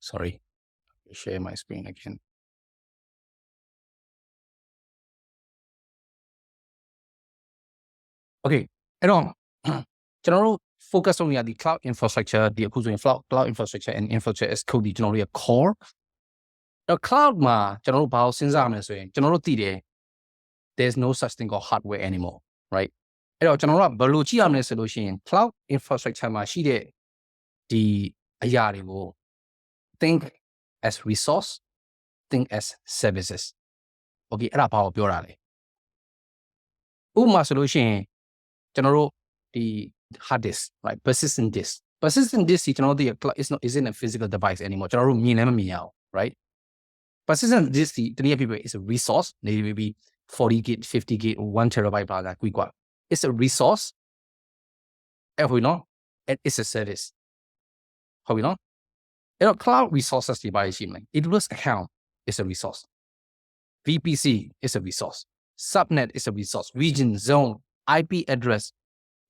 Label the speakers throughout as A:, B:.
A: sorry share my screen again okay အဲ့တော့ကျွန်တော်တို့ focus လုပ်နေရဒီ cloud infrastructure ဒီအခုဆိုရင် cloud infrastructure and infrastructure as code ဒီကျွန်တော်တို့ရဲ့ core အဲ့ cloud မှာကျွန်တော်တို့ဘာလို့စဉ်းစားရမလဲဆိုရင်ကျွန်တော်တို့သိတယ် there's no such thing called hardware anymore right အဲ့တော့ကျွန်တော်တို့ကဘယ်လိုကြည့်ရမလဲဆိုလို့ရှိရင် cloud infrastructure မှာရှိတဲ့ဒီအရာတွေကို think as resource think as services okay အဲ့ဒါဘာကိုပြောတာလဲဥပမာဆိုလို့ရှိရင်ကျွန်တော်တို့ဒီ hard disk right persistent diskဒီကျွန်တော်တို့ isn't a physical device anymore ကျွန်တော်တို့မြင်လည်းမမြင်ရအောင် right persistent disk ဒီတနည်းအားဖြင့် is a resource maybe 40 gig 50 gig or 1 terabyte ပါလားကွီကွာ it's a resource အဲ့ဟိုနော် it's a service ဟုတ်ပြီနော်အဲ့တော့ cloud resources တွေပါရှိမလဲ AWS account is a resource VPC is a resource subnet is a resource region zone IP address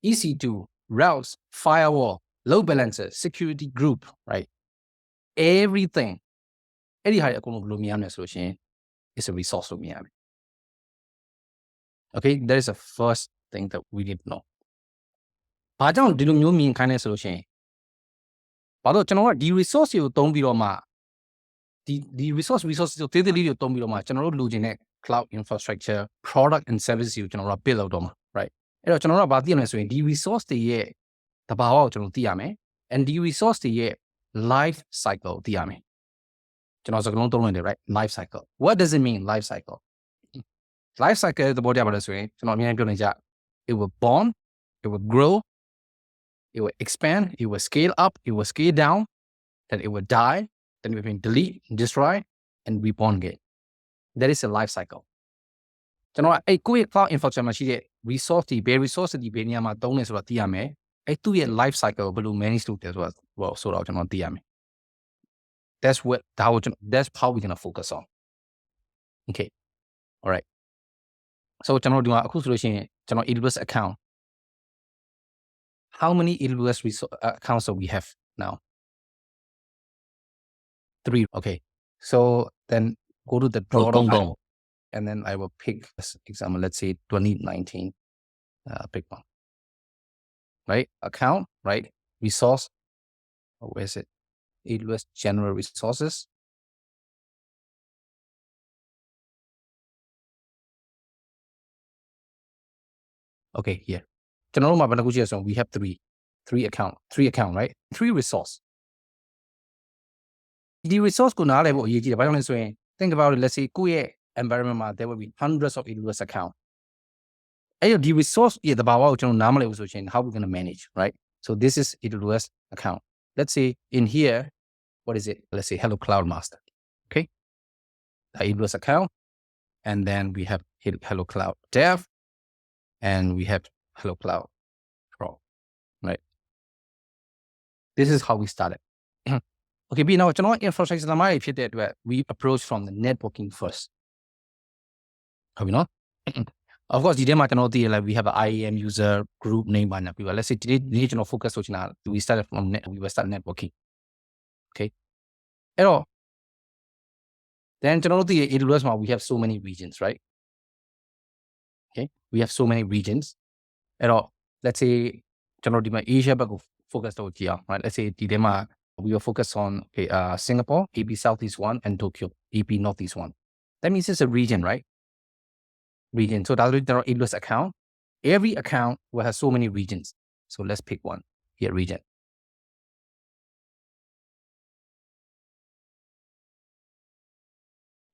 A: EC2 routes firewall load balancer security group right everything အဲ့ဒီဟာတွေအကုန်လုံးဘယ်လိုမြင်ရမလဲဆိုလို့ရှိရင် is a resource လို့မြင်ရမယ် okay that is the first thing that we need to know ဘာကြောင့်ဒီလိုမျိုးမြင်ခိုင်းလဲဆိုလို့ရှိရင်ဘာလို့ကျွန်တော်ကဒီ resource တွေကိုသုံးပြီးတော့မှဒီ resource တွေကိုတေးသေးလေးတွေသုံးပြီးတော့မှကျွန်တော်တို့လိုချင်တဲ့ cloud infrastructure product and service တွေကိုကျွန်တော်တို့ build လုပ်တော့မှာ right အဲ့တော့ကျွန်တော်တို့ကဘာသိရမလဲဆိုရင်ဒီ resource တွေရဲ့တဘာဝကိုကျွန်တော်သိရမယ် and ဒီ resource တွေရဲ့ life cycle သိရမယ်ကျွန်တော်စကားလုံးသုံးလို့ရတယ် right life cycle what does it mean life cycle life cycle သဘောတရားပါလဲဆိုရင်ကျွန်တော်အများကြီးပြောနေကြ it will born it will grow it will expand it will scale up it will scale down then it will die then we can delete destroy and reborn again that is a life cycle ကျွန်တော်အဲ့ကိုယ့်ရဲ့ cloud infrastructure မှာရှိတဲ့ resource တွေဘယ် resource တွေဘယ်နေရာမှာသုံးလဲဆိုတော့သိရမယ်အဲ့သူ့ရဲ့ life cycle ဘယ်လို manage လုပ်တယ်ဆိုတော့ကျွန်တော်သိရမယ် that's how we're going to focus on okay all right so ကျွန်တော်ဒီမှာအခုဆိုလို့ရှိရင်ကျွန်တော် AWS account how many AWS accounts do we have now 3 okay so then go to the draw down and then I will pick this example let's say 2019 pick one right account right resource where is it AWS general resources okay here general ma bana ku chi so we have three account right 3 resource the resource ko na le bo ayi ji da ba jaung le so yin think about it let's say ko ye environment ma there will be hundreds of AWS account ayo the resource ye da ba wa ko chon na ma le bu so chin how we going to manage right so this is AWS account let's say in here what is it let's say hello cloud master okay the AWS account and then we have hello cloud dev and we have hello cloud pro right this is how we started okay now ကျွန်တော် infrastructure သမားတွေဖြစ်တဲ့အတွက် we approach from the networking first ဟုတ်ပြီနော် of course ဒီထဲမှာကျွန်တော်သိရလဲ we have an IAM user group name ပါညာပြီးပါ let's say ဒီကျွန်တော် focus လုပ်ချင်တာ we started from we will start networking okay အဲ့တော့ then ကျွန်တော်တို့သိရ AWS မှာ we have so many regions right okay we have so many regions အဲ့တော့ let's say ကျွန်တော်ဒီမှာ Asia ဘက်ကို focus လုပ်ကြည့်အောင် right let's say ဒီထဲမှာ we will focus on Singapore, AP Southeast 1, and Tokyo, AP Northeast 1. That means it's a region, right? Region. So that's our AWS account. Every account will have so many regions. So let's pick one here, region.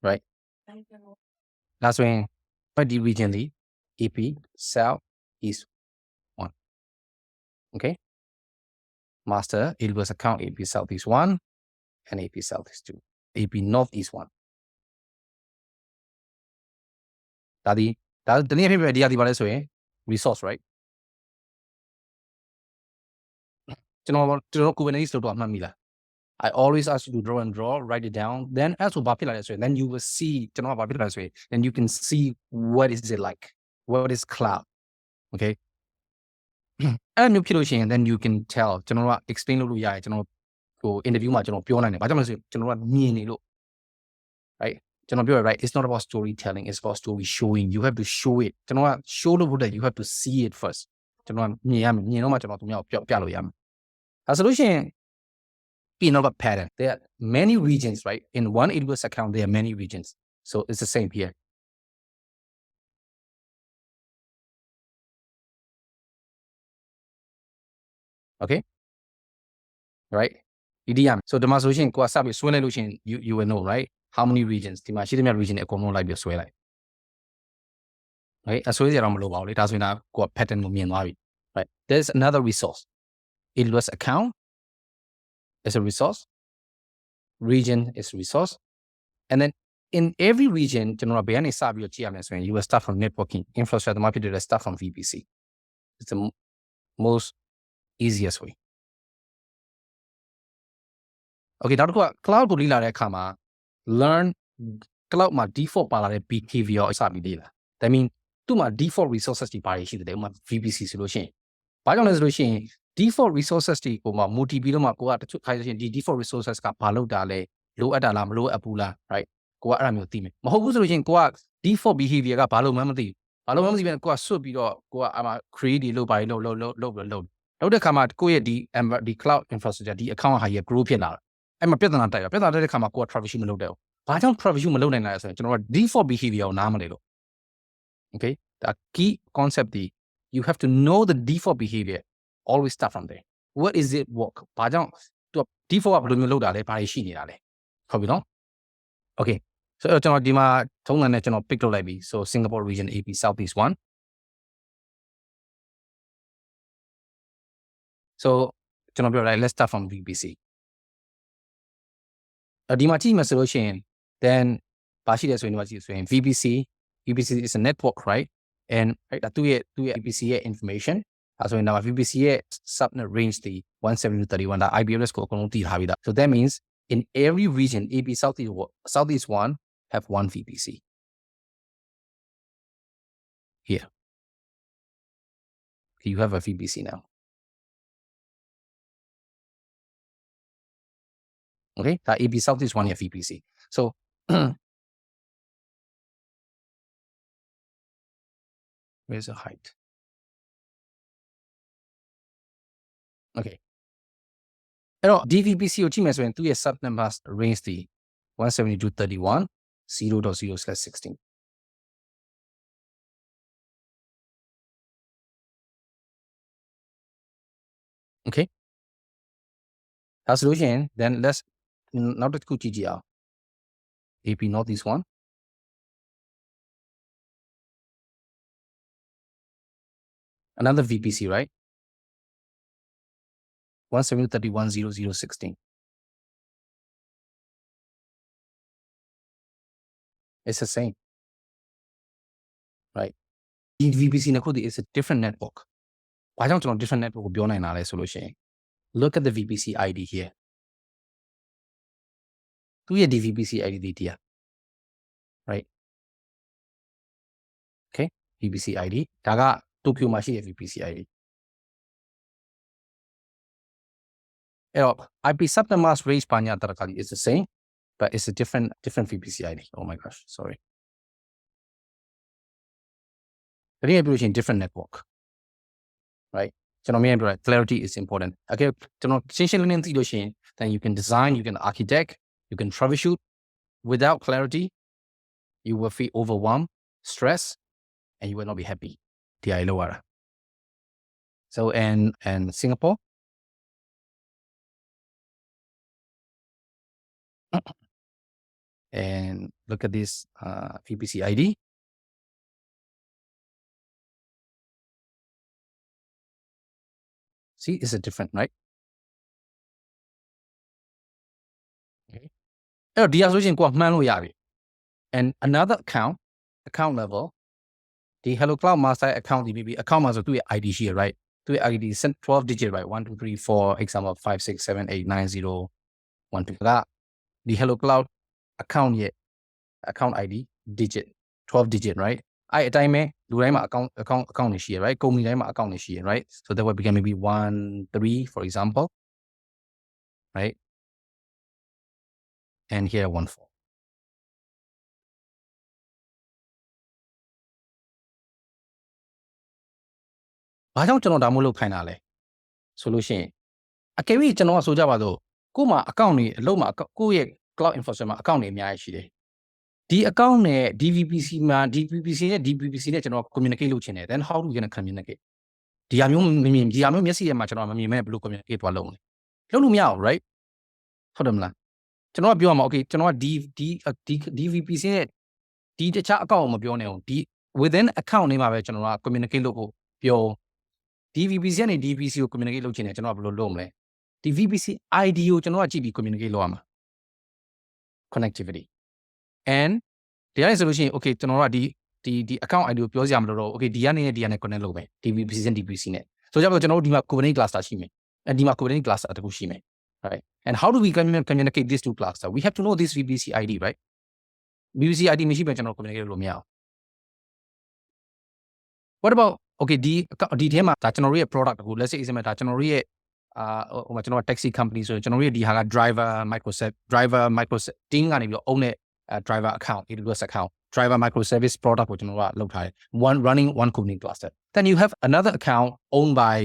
A: Right? Last one, the region, the AP Southeast 1. Okay? Master AWS account AP Southeast 1 and AP Southeast 2, AP Northeast 1. That's the name of the resource, right? I always ask you to draw and draw, write it down. Then as to then you will see, then you can see what is it like, what is cloud, okay? And then you can tell, explain interview မှာကျွန်တော်ပြောနိုင်တယ်ဘာကြောင့်လဲဆိုရင်ကျွန်တော်ကမြင်နေလို့ right ကျွန်တော်ပြောရ right it's not about storytelling it's about story showing you have to show it ကျွန်တော်က show လို့ဟုတ်တယ် you have to see it first ကျွန်တော်ကမြင်ရမယ်မြင်တော့မှကျွန်တော်သူများကိုပြလို့ရမယ်ဒါဆိုလို့ရှိရင် another pattern there are many regions right in one AWS account there are many regions so it's the same here okay right ဒီဒီရမယ် so ဒီမှာဆိုရှင်ကိုကစပြီးဆွဲလိုက်လို့ရှင် you will know right how many regions ဒီမှာရှိတဲ့မြ region တွေအကုန်လုံးလိုက်ပြီးဆွဲလိုက် right အဆွဲစရာတော့မလိုပါဘူးလေဒါဆိုရင်ဒါကိုက pattern ကိုမြင်သွားပြီ right there's another resource AWS account is a resource region is a resource and then in every region ကျွန်တော်ကဘယ်ကနေစပြီးတော့ကြည့်ရမလဲဆိုရင် you will start from networking infrastructure မှာဖြစ်တဲ့ start from VPC it's the most easiest way okay နောက်တစ်ခုက cloud ကိုလေ့လာတဲ့အခါမှာ learn cloud မှာ default ပါလာတဲ့ behavior အစပြီးလေ့လာ that mean သူ့မှာ default resources တွေပါရှိတယ်ဥပမာ VPC ဆိုလို့ရှိရင်ဘာကြောင့်လဲဆိုလို့ရှိရင် default resources တွေကိုမှ multi ပြီးတော့မှကိုကတချို့ခါကျရင်ဒီ default resources ကဘာလုပ်တာလဲလိုအပ်တာလားမလိုအပ်ဘူးလား right ကိုကအဲ့ဒါမျိုးသိမယ်မဟုတ်ဘူးဆိုလို့ရှိရင်ကိုက default behavior ကဘာလို့မှမသိဘူးဘာလို့မှမသိဘဲကိုကဆွတ်ပြီးတော့ကိုကအဲ့မှာ create တွေလုပ်ပါလုပ်တဲ့ခါမှာကိုယ့်ရဲ့ဒီ cloud infrastructure ဒီ account ဟာကြီး grow ဖြစ်လာတာအဲ့မှာပြဿနာတိုက်တဲ့ခါမှာကိုက troubleshoot မလုပ်တဲ့ဘူးဘာကြောင့် troubleshoot မလုပ်နိုင်လဲဆိုရင်ကျွန်တော်က default behavior ကိုနားမလည်လို့ okay the key concept ဒီ you have to know the default behavior always start from there what is it work ဘာကြောင့်သူက default ကဘယ်လိုမျိုးလုပ်တာလဲဘာတွေရှိနေတာလဲဟုတ်ပြီနော် okay so ကျွန်တော်ဒီမှာထုံးစံနဲ့ကျွန်တော် pick လုပ်လိုက်ပြီ so Singapore region AP Southeast 1 so ကျွန်တော်ပြောလိုက် let's start from VPC ဒီမှာကြည့်မှဆိုလို့ရှိရင် then ဘာရှိလဲဆိုရင်ဒီမှာကြည့်ဆိုရင် VPC is a network right and သူ့ရဲ့ VPC ရဲ့ information အဲဆိုရင်ဒါ VPC ရဲ့ subnet range ဒီ172.31ဒါ IPLS ကိုအကုန်လုံးတည်ထားပြီးသား so that means in every region AP Southeast 1 have one VPC here you have a VPC now okay that AP Southeast 1 have VPC so where's the height okay အဲ့တော့ DVPC ကိုကြည့်မယ်ဆိုရင်သူ့ရဲ့ subnet mask range ဒီ172.31 0.0/16 okay ဒါဆိုလို့ရှိရင် then let's နောက်တစ်ခုကြည့်ကြည့်အောင် AP Northeast 1 another VPC right 172.31 0.0/16 it's the same right ဒီ VPC နှစ်ခုဒီ is a different network ဘာကြောင့်ကျွန်တော် different network ကိုပြောနိုင်တာလဲဆိုလို့ရှိရင် look at the VPC ID here သူ့ရဲ့ VPC ID ဒီတရား right okay VPC ID ဒါက Tokyo မှာရှိတဲ့ VPC ID အဲ့တော့ IP subnet mask range ဘာညာတရကဒီ is the same but it's a different VPC ID oh my gosh sorry ဒါနဲ့ပြောလို့ရှိရင် different network right ကျွန်တော်မြင်ပြောတာ clarity is important okay ကျွန်တော်ရှင်းရှင်းလင်းလင်းသိလို့ရှိရင် then you can design you can architect you can troubleshoot without clarity you will feel overwhelmed stress and you will not be happy DI lower so and Singapore and look at this VPC ID see it's a different right okay အဲ့တော့ဒီအဆိုရှင်ကိုကမှန်းလို့ရပြီ and another account level ဒီ Hello Cloud Master account ဒီ account မှာဆိုသူ့ရဲ့ ID ရှိရ right သူ့ရဲ့ ID 12 digit right 1 2 3 4 example 5 6 7 8 9 0 1 2ကဒီ Hello Cloud account ရဲ့ account ID digit 12 digit right အဲ့အတိုင်းပဲလူတိုင်းမှာ account တွေရှိရ right ကုမ္ပဏီတိုင်းမှာ account တွေရှိရ right so that would become maybe 1 3 for example right and here 14. ဘာကြောင့်ကျွန်တော်ဒါမှမဟုတ်ခိုင်းတာလဲဆိုလို့ရှိရင်အကယ်၍ကျွန်တော်ကဆိုကြပါစို့ကို့မှာ account တွေအလုံးမှာကိုယ့်ရဲ့ cloud infrastructure မှာ account တွေအများကြီးရှိတယ်ဒီ account နဲ့ DVPC မှာ DVPC နဲ့ကျွန်တော် communicate လုပ်ချင်တယ် then how do we gonna communicate ဒီဟာမျိုးမမြင်ဒီဟာမျိုးမျက်စိထဲမှာကျွန်တော်မမြင်မဲ့ဘယ်လို communicate သွားလုပ်မလဲလုပ်လို့မရဘူး right ဟုတ်တယ်မလားကျွန်တော်ကပြောရမှာ okay ကျွန်တော်ကဒီ DVPC နဲ့ဒီတခြား account ကိုမပြောနဲ့ဘူးဒီ within account နေမှာပဲကျွန်တော်က communicate လုပ်ဖို့ပြော DVPC နဲ့ DVPC ကို communicate လုပ်ချင်တယ်ကျွန်တော်ကဘယ်လိုလုပ်မလဲဒီ VPC ID ကိုကျွန်တော်ကကြည့်ပြီး communicate လုပ်ရမှာ connectivity and ဒီကနေဆိုလို့ရှိရင် okay ကျွန်တော်ကဒီ account ID ကိုပြောစရာမလိုတော့ okay ဒီကနေ connect လုပ်မယ် DVPC နဲ့ DVPC နဲ့ဆိုကြပါတော့ကျွန်တော်တို့ဒီမှာ Kubernetes cluster ရှိမယ်အဲဒီမှာ Kubernetes cluster တခုရှိမယ် right and how do we communicate these two cluster we have to know this VPC ID right VPC ID မရှိဘဲကျွန်တော် communicate လုပ်လို့မရအောင် what about okay ဒီထဲမှာဒါကျွန်တော်တို့ရဲ့ product တခု let's say example ဒါကျွန်တော်တို့ရဲ့ဟိုမှာကျွန်တော်က taxi company ဆိုရင်ကျွန်တော်တို့ရဲ့ဒီဟာက driver microservice team ကနေပြီးတော့ own တဲ့ driver account AWS account driver microservice product ကိုကျွန်တော်ကလုပ်ထားတယ် running one Kubernetes cluster then you have another account owned by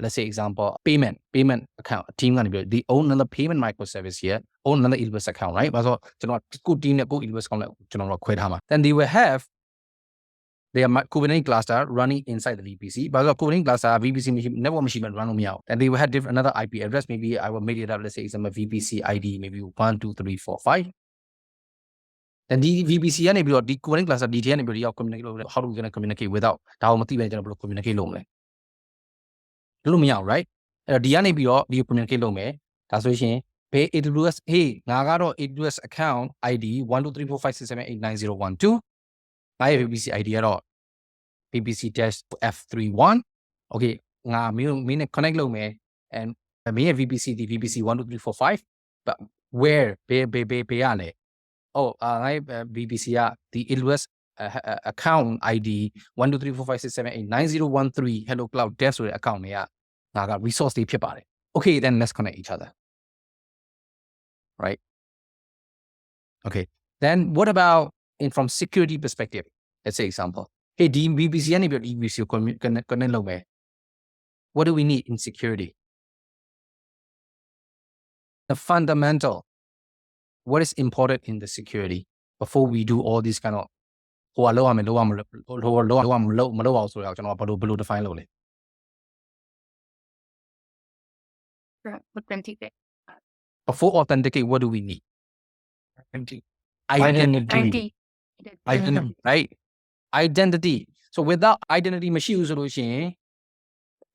A: let's say example payment account team ကနေပြီးတော့ they own another payment microservice here own another AWS account right ဘာလို့ဆိုကျွန်တော်ကို team နဲ့ကို AWS account နဲ့ကျွန်တော်တို့ခွဲထားမှာ then they will have their Kubernetes cluster running inside the VPC. But the Kubernetes cluster VPC never machine run them out. And they will have another IP address. Maybe I will make it up. Let's say it's a VPC ID. Maybe 1, 2, 3, 4, 5. Then the VPC and the Kubernetes cluster DT and everybody communicate. How are we going to communicate without how much we communicate locally? Lumia, right? The you communicate locally. That's why she pay AWS. Hey, Nagaro AWS account ID 1, 2, 3, 4, 5, 6, 7, 8, 9, 0, 1, 2. I have VPC ID at all. VPC test F31. Okay, me connect lo me and me VPC the VPC 1, 2, 3, 4, 5. But where be oh I VPC the AWS account ID 1, 2, 3, 4, 5, 6, 7, 8, 9, 0, 1, 3 hello cloud dev account me got resource theyဖြစ်ပါတယ် okay then let's connect each other right okay then what about from security perspective let's say example hey VPC and VPC connect lo me what do we need in security the fundamental what is important in the security before we do all these kind of ဟိုလောရမယ်လောရမလို့အောင်ဆိုတော့ကျွန်တော်ဘယ်လို define လုပ်လဲ
B: authenticate
A: before authenticate what do we need identity right identity so without identity မရှိဘူးဆိုလို့ရှိရင်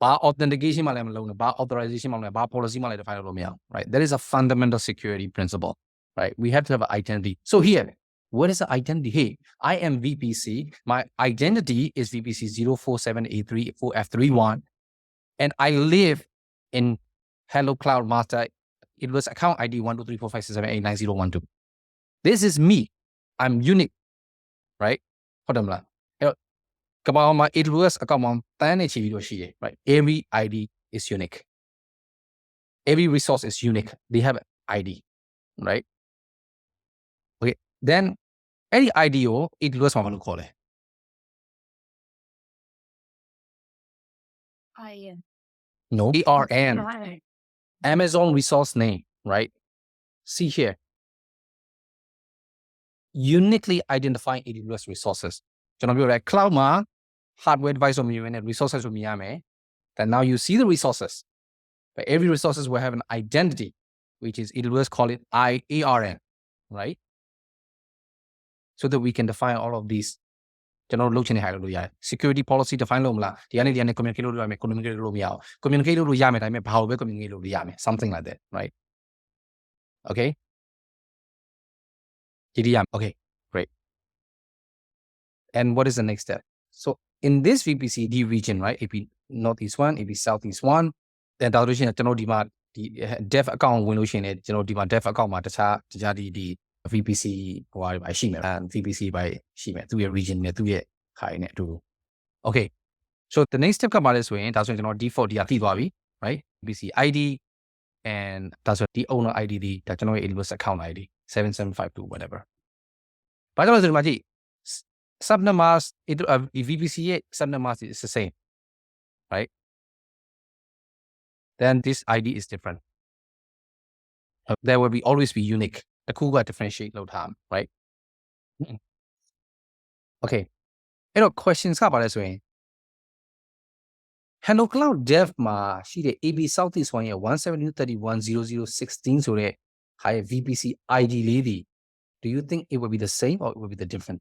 A: ဘာ authentication မှလည်းမလုပ်နဲ့ဘာ authorization မှလည်းဘာ policy မှလည်း define လုပ်လို့မရအောင် right that is a fundamental security principle right we have to have an identity so here what is the identity hey I am VPC my identity is VPC 04783 and I live in hello cloud master it was account ID 1, 2, 3, 4, 5, 6, 7, 8, 9, 0, 1, 2 this is me I'm unique right ဟုတ်တယ်မလားကဘာမှာ AWS account မှာတန်းနေချီပြီးတော့ရှိတယ် right every ID is unique every resource is unique they have an ID right okay then any ID ကို AWS မှာဘယ်လိုခေါ်လဲ no ARN Amazon resource name right see here uniquely identifying AWS resources ကျွန်တော်ပြောတယ် cloud မှာ hardware device ကိုမြင်ရမယ် resources ကိုမြင်ရမယ် then now you see the resources but every resources will have an identity which is AWS call it ARN right so that we can define all of these ကျွန်တော်လုပ်ချင်တဲ့ဟာလို့ရတယ် security policy define လုပ်မလားဒီကနေ communicate လုပ်ရမယ် communicate လုပ်လို့မရအောင် communicate လုပ်လို့ရမယ်ဒါပေမဲ့ဘာလို့ပဲ communicate လုပ်လို့ရမယ် something like that right okay GDM okay great and what is the next step so in this VPC D region right AP northeast 1 AP southeast 1 then ဒါလို့ရှိရင်ကျွန်တော်ဒီမှာဒီ dev account ဝင်လို့ရှိရင်ကျွန်တော်ဒီမှာ dev account မှာတခြားဒီVPC ဟိုဟာတွေရှိမယ် VPC ပဲရှိမယ်သူ့ရဲ့ region နဲ့သူ့ရဲ့ခိုင်နဲ့အတူ okay so the next step ကပါလဲဆိုရင်ဒါဆိုရင်ကျွန်တော် default ဒီကသိသွားပြီ right VPC ID and ဒါဆိုဒီ owner ID ဒီဒါကျွန်တော်ရဲ့ AWS account ID 7752 whatever ဘာကြောင့်လဲဆိုဒီမှာကြည့် subnet mask VPC ရဲ့ subnet mask is the same right then this ID is different there will always be unique တစ်ခုက differentiate လုပ်ထား right okay အဲ့တော့ questions ကပါလဲဆိုရင် Hello Cloud Dev မှာရှိတဲ့ AB Southeast One ရဲ့ 172.31.0016 ဆိုတဲ့ဟာရဲ့ VPC ID လေးတွေ do you think it will be the same or it will be the different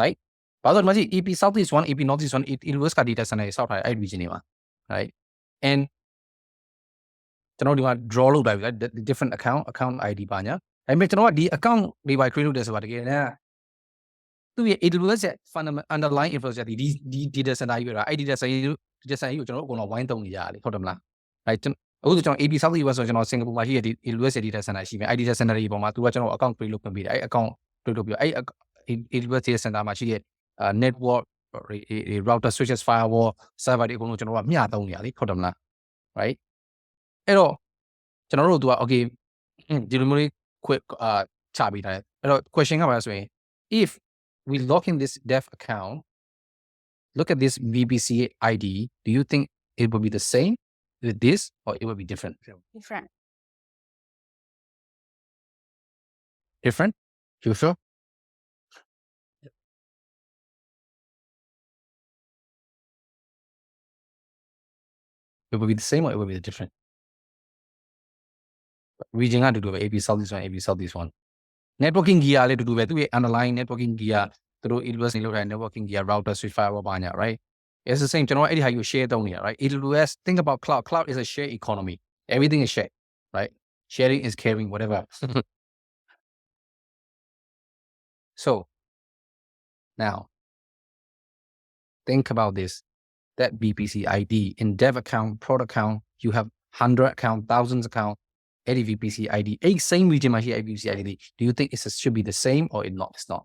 A: right ဘာလို့ဒီမှာကြည့် AB Southeast One AB Northeast One AWS က data center တွေစောက်ထားတဲ့အဲ့ region တွေမှာ right and ကျွန်တော်ဒီမှာ draw လုပ်လိုက်ပြီ right the different account ID ပါညာဒါပေမဲ့ကျွန်တော်ကဒီ account တွေပါ create လုပ်တယ်ဆိုတာတကယ်တမ်းသူ့ရဲ့ AWS ရဲ့ fundamental underlying infrastructure ဒီ data center ကြီးပဲလားအဲ့ data center ကြီးကိုကျွန်တော်တို့အကုန်လုံးဝိုင်းသုံးနေကြရတယ်ဟုတ်တယ်မလား right အခုဆိုကျွန်တော် AB Southeast One ဆိုကျွန်တော် Singapore မှာရှိတဲ့ AWS ရဲ့ data center ရှိမယ်အဲ့ data center တွေပေါ်မှာသူကကျွန်တော် account create လုပ်ပေးတယ်အဲ့ account create လုပ်ပြီးအဲ့ AWS data center မှာရှိတဲ့ network router switches firewall server တွေအကုန်လုံးကျွန်တော်တို့ကမျှသုံးနေရလေဟုတ်တယ်မလား right အဲ့တော့ကျွန်တော်တို့က okay ဒီလိုမျိုးလေး quick ချပေးထားတယ်အဲ့တော့ question ကပါလဲဆိုရင် if we log in this dev account look at this VPC ID do you think it will be the same with this or it will be different different you sure it will be the same or it will be different region ကတူတူပဲ AB Southeast One AB Southeast One networking gear လည်းတူတူပဲသူ့ရဲ့ underlying networking gear သူတို့ AWS နေလို့ထားတဲ့ networking gear router switch firewall ပါညာ right it's the same ကျွန်တော်အဲ့ဒီဟာကို share သုံးနေတာ right AWS think about cloud is a share economy everything is shared right sharing is caring whatever so now think about this that VPC ID in dev account prod account you have 100 account thousands account any VPC ID same regionမှာရှိတဲ့ VPC ID do you think it should be the same or it's not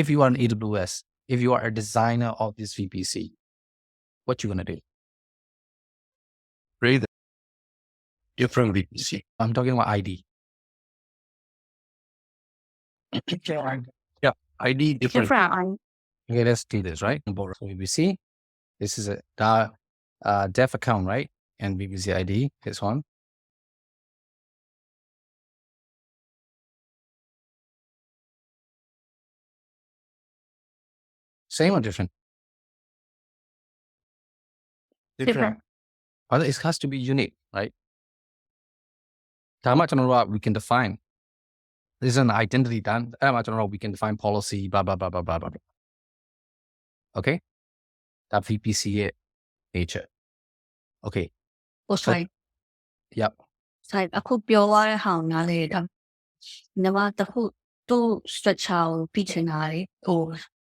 A: if you are an AWS if you are a designer of this VPC what you gonna do create different VPC I'm talking about ID yeah ID different okay let's do this right so VPC this is a dev account right and VPC ID this one same or different but it has to be unique right how much we can define this is an identity done how much we can define policy blah blah blah blah blah blah okay that VPC nature okay
B: sorry
A: yep
B: sorry အခုပြောသွားတဲ့ဟာနားလေဒါညီမတခုသူ့ structure ကိုပြီးချင်တာလေဟို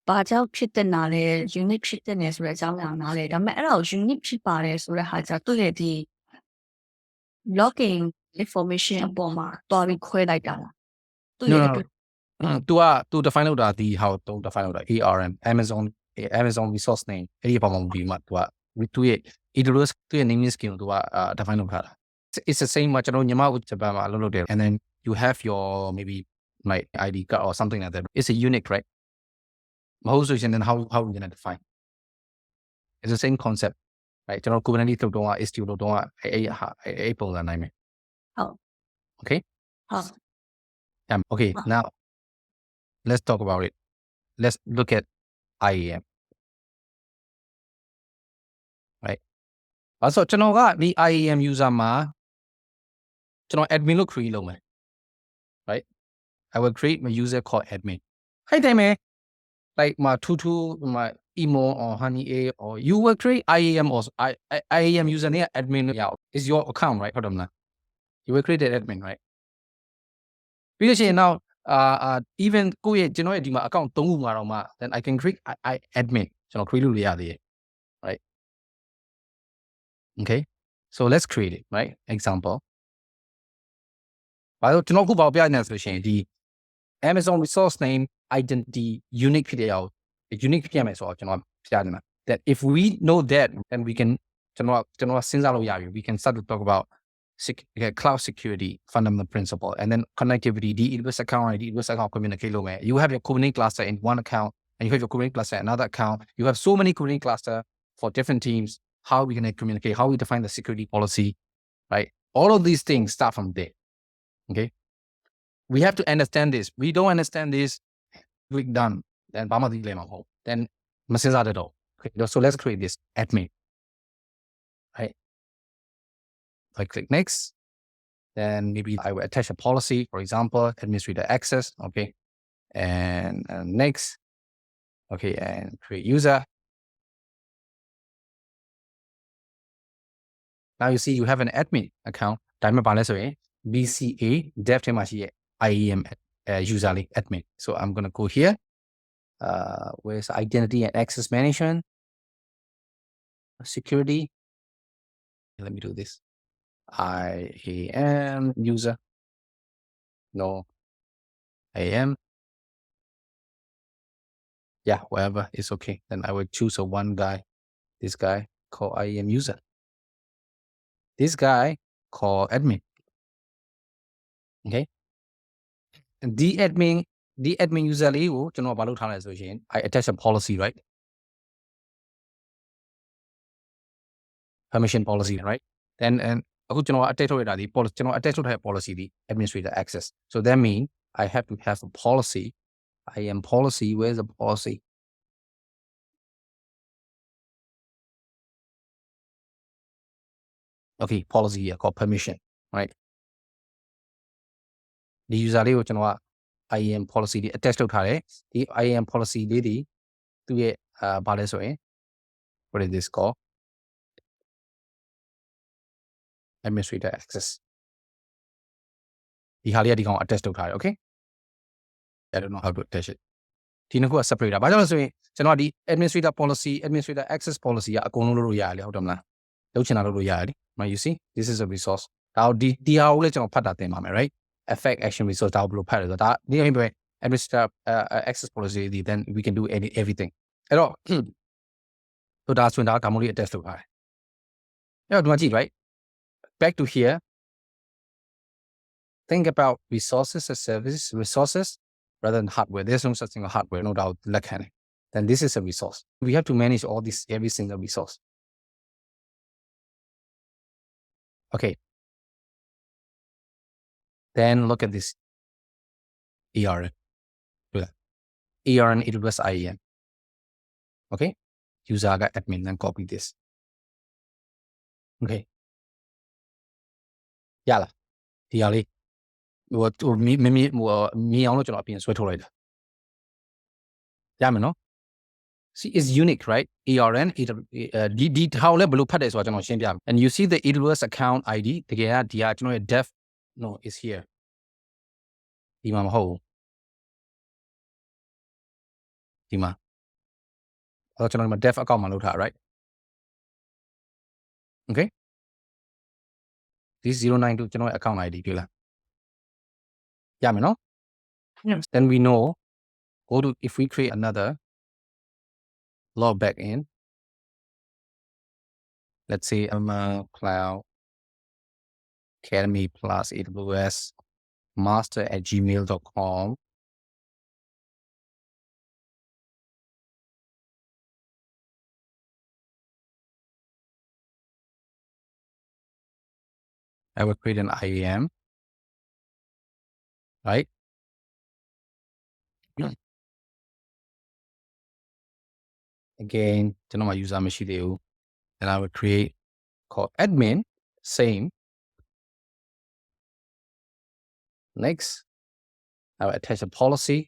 B: ဘာကြောင့်ဖြစ်တဲ့နားလေ unique ဖြစ်တဲ့နေဆိုတဲ့အကြောင်းအရာနားလေဒါပေမဲ့အဲ့ဒါကို unique ဖြစ်ပါတယ်ဆိုတဲ့ဟာကြသူ့ရဲ့ဒီ login information အပေါ်မှာတွားပြီးခွဲလိုက်တာလားသူ့ရဲ့
A: သူ define လုပ်တာဒီhow သူ define လုပ်တာ ARN Amazon resource name အဲ့ဒီအပေါ်မှာပြီးမှသူရဲ့ AWS သူရဲ့ naming scheme ကိုသူက define လုပ်ထားတာ it's the same ကျွန်တော်ညီမဦးဂျပန်မှာလုပ်တယ် and then you have your maybe my ID card or something like that it's a unique right မဟုတ်ဆိုရင် then how we gonna define it's the same concept right ကျွန်တော် Kubernetes လုပ်တော့ Istio လုပ်တော့အဲ့ပုံစံနိုင်မယ်
B: ဟုတ်
A: okay
B: ဟုတ်
A: yeah okay now let's talk about it let's look at IAM right အဲ့ဆိုကျွန်တော်ကဒီ IAM user မှာကျွန်တော် admin လို့ create လုပ်မယ် right I will create my user called admin အဲ့တိုင်းပဲ like my tutu my emo or honey a or you will create IAM or IAM user name admin is your account right ဟုတ်တယ်မလား you will create that admin right ပြီးလို့ရှိရင် now even ကိုယ့်ရဲ့ကျွန်တော်ရဲ့ဒီမှာ account 3ခုမှာတော့မှ then I can create admin ကျွန်တော် create လုပ်လို့ရသေးတယ် right okay so let's create it right example ဘာလို့ကျွန်တော်ခုဘာပြနေလဲဆိုရှင်ဒီ Amazon resource name identity unique ဖြစ်တဲ့အောင် unique ဖြစ်ရမယ်ဆိုတော့ကျွန်တော်ပြနေတာ that if we know that then we can ကျွန်တော်စဉ်းစားလို့ရပြီ we can start to talk about cloud security fundamental principle and then connectivity the AWS account ID AWS account communicate လို့မယ် you have your Kubernetes cluster in one account and you have your Kubernetes cluster in another account you have so many Kubernetes cluster for different teams how we can communicate how we define the security policy right all of these things start from there okay we have to understand this we don't understand this click done then ဘာမှသိလဲမှာမဟုတ် then မစင်စားတတ်တော့ okay so let's create this admin right I click next then maybe I will attach a policy for example administrator access okay and next okay and create user now you see you have an admin account ဒါပေမဲ့ဘာလဲဆိုရင် BCA dev ထဲမှာရှိရဲ့ IAM user လေး admin so I'm going to go here where's identity and access management security let me do this IAM user no IAM yeah whatever it's okay then I will choose a one guy this guy called IAM user this guy called admin okay and the admin user လေးကိုကျွန်တော်ဘာလုပ်ထားလဲဆိုရင် I attach a policy right permission policy right then and အခုကျွန်တော် attach လုပ်ရတာဒီ policy ကျွန်တော် attach လုပ်ထားတဲ့ policy ဒီ administrator access so that mean I have to have a policy IAM policy where's the policy okay policy here called permission right ဒီ user လေးကိုကျွန်တော်က IAM policy တွေ attach လုပ်ထားတယ်ဒီ IAM policy လေးတွေသူ့ရဲ့ဘာလဲဆိုရင် what is this called administrator access ဒီဟာလေးကဒီကောင် attach လုပ်ထားတယ် okay I don't know how to attach it ဒီနှစ်ခုက separate တာဘာကြောင့်လဲဆိုရင်ကျွန်တော်ကဒီ administrator policy administrator access policy ကအကုန်လုံးလုပ်လို့ရတယ်လေဟုတ်တယ်မလားလုပ်ချင်တာလုပ်လို့ရတယ်လေ right you see this is a resource ဒါဒီဟာကိုလည်းကျွန်တော်ဖတ်တာသင်ပါမယ် right effect action resource ဒါကိုဘယ်လိုဖတ်လဲဆိုတော့ဒါဒီအရင်ပဲ administrator access policy ဒီ then we can do everything အဲ့တော့ဒါဆိုရင်ဒါမို့လေး attach လုပ်ထားတယ်အဲ့တော့ဒီမှာကြည့် right back to here think about resources as services resources rather than hardware there's no such thing as hardware no doubt then this is a resource we have to manage all this every single resource okay then look at this ARN ARN AWS IAM okay user got admin then copy this okay ရလားဒီဟာလေးဟိုမြင်အောင်လို့ကျွန်တော်အပြင်ဆွဲထုတ်လိုက်တာရမယ်နော် see is unique right ARNဒီထောင်လဲဘယ်လိုဖတ်တယ်ဆိုတာကျွန်တော်ရှင်းပြမယ် and you see the AWS account ID တကယ်ကဒီကကျွန်တော်ရဲ့ dev no is here ဒီမှာမဟုတ်ဘူးဒီမှာအဲ့တော့ကျွန်တော်ဒီမှာ dev account မှာလုပ်ထား right okay this 092ကျွန်တော်ရဲ့ account ID တွေ့လားရမယ်နော် then we know go to if we create another log back in let's say I'm a cloud academy plus AWS master@gmail.com I will create an IAM right again ကျွန်တော်မှာ user မရှိသေးဘူး and I will create called admin same next I will attach a policy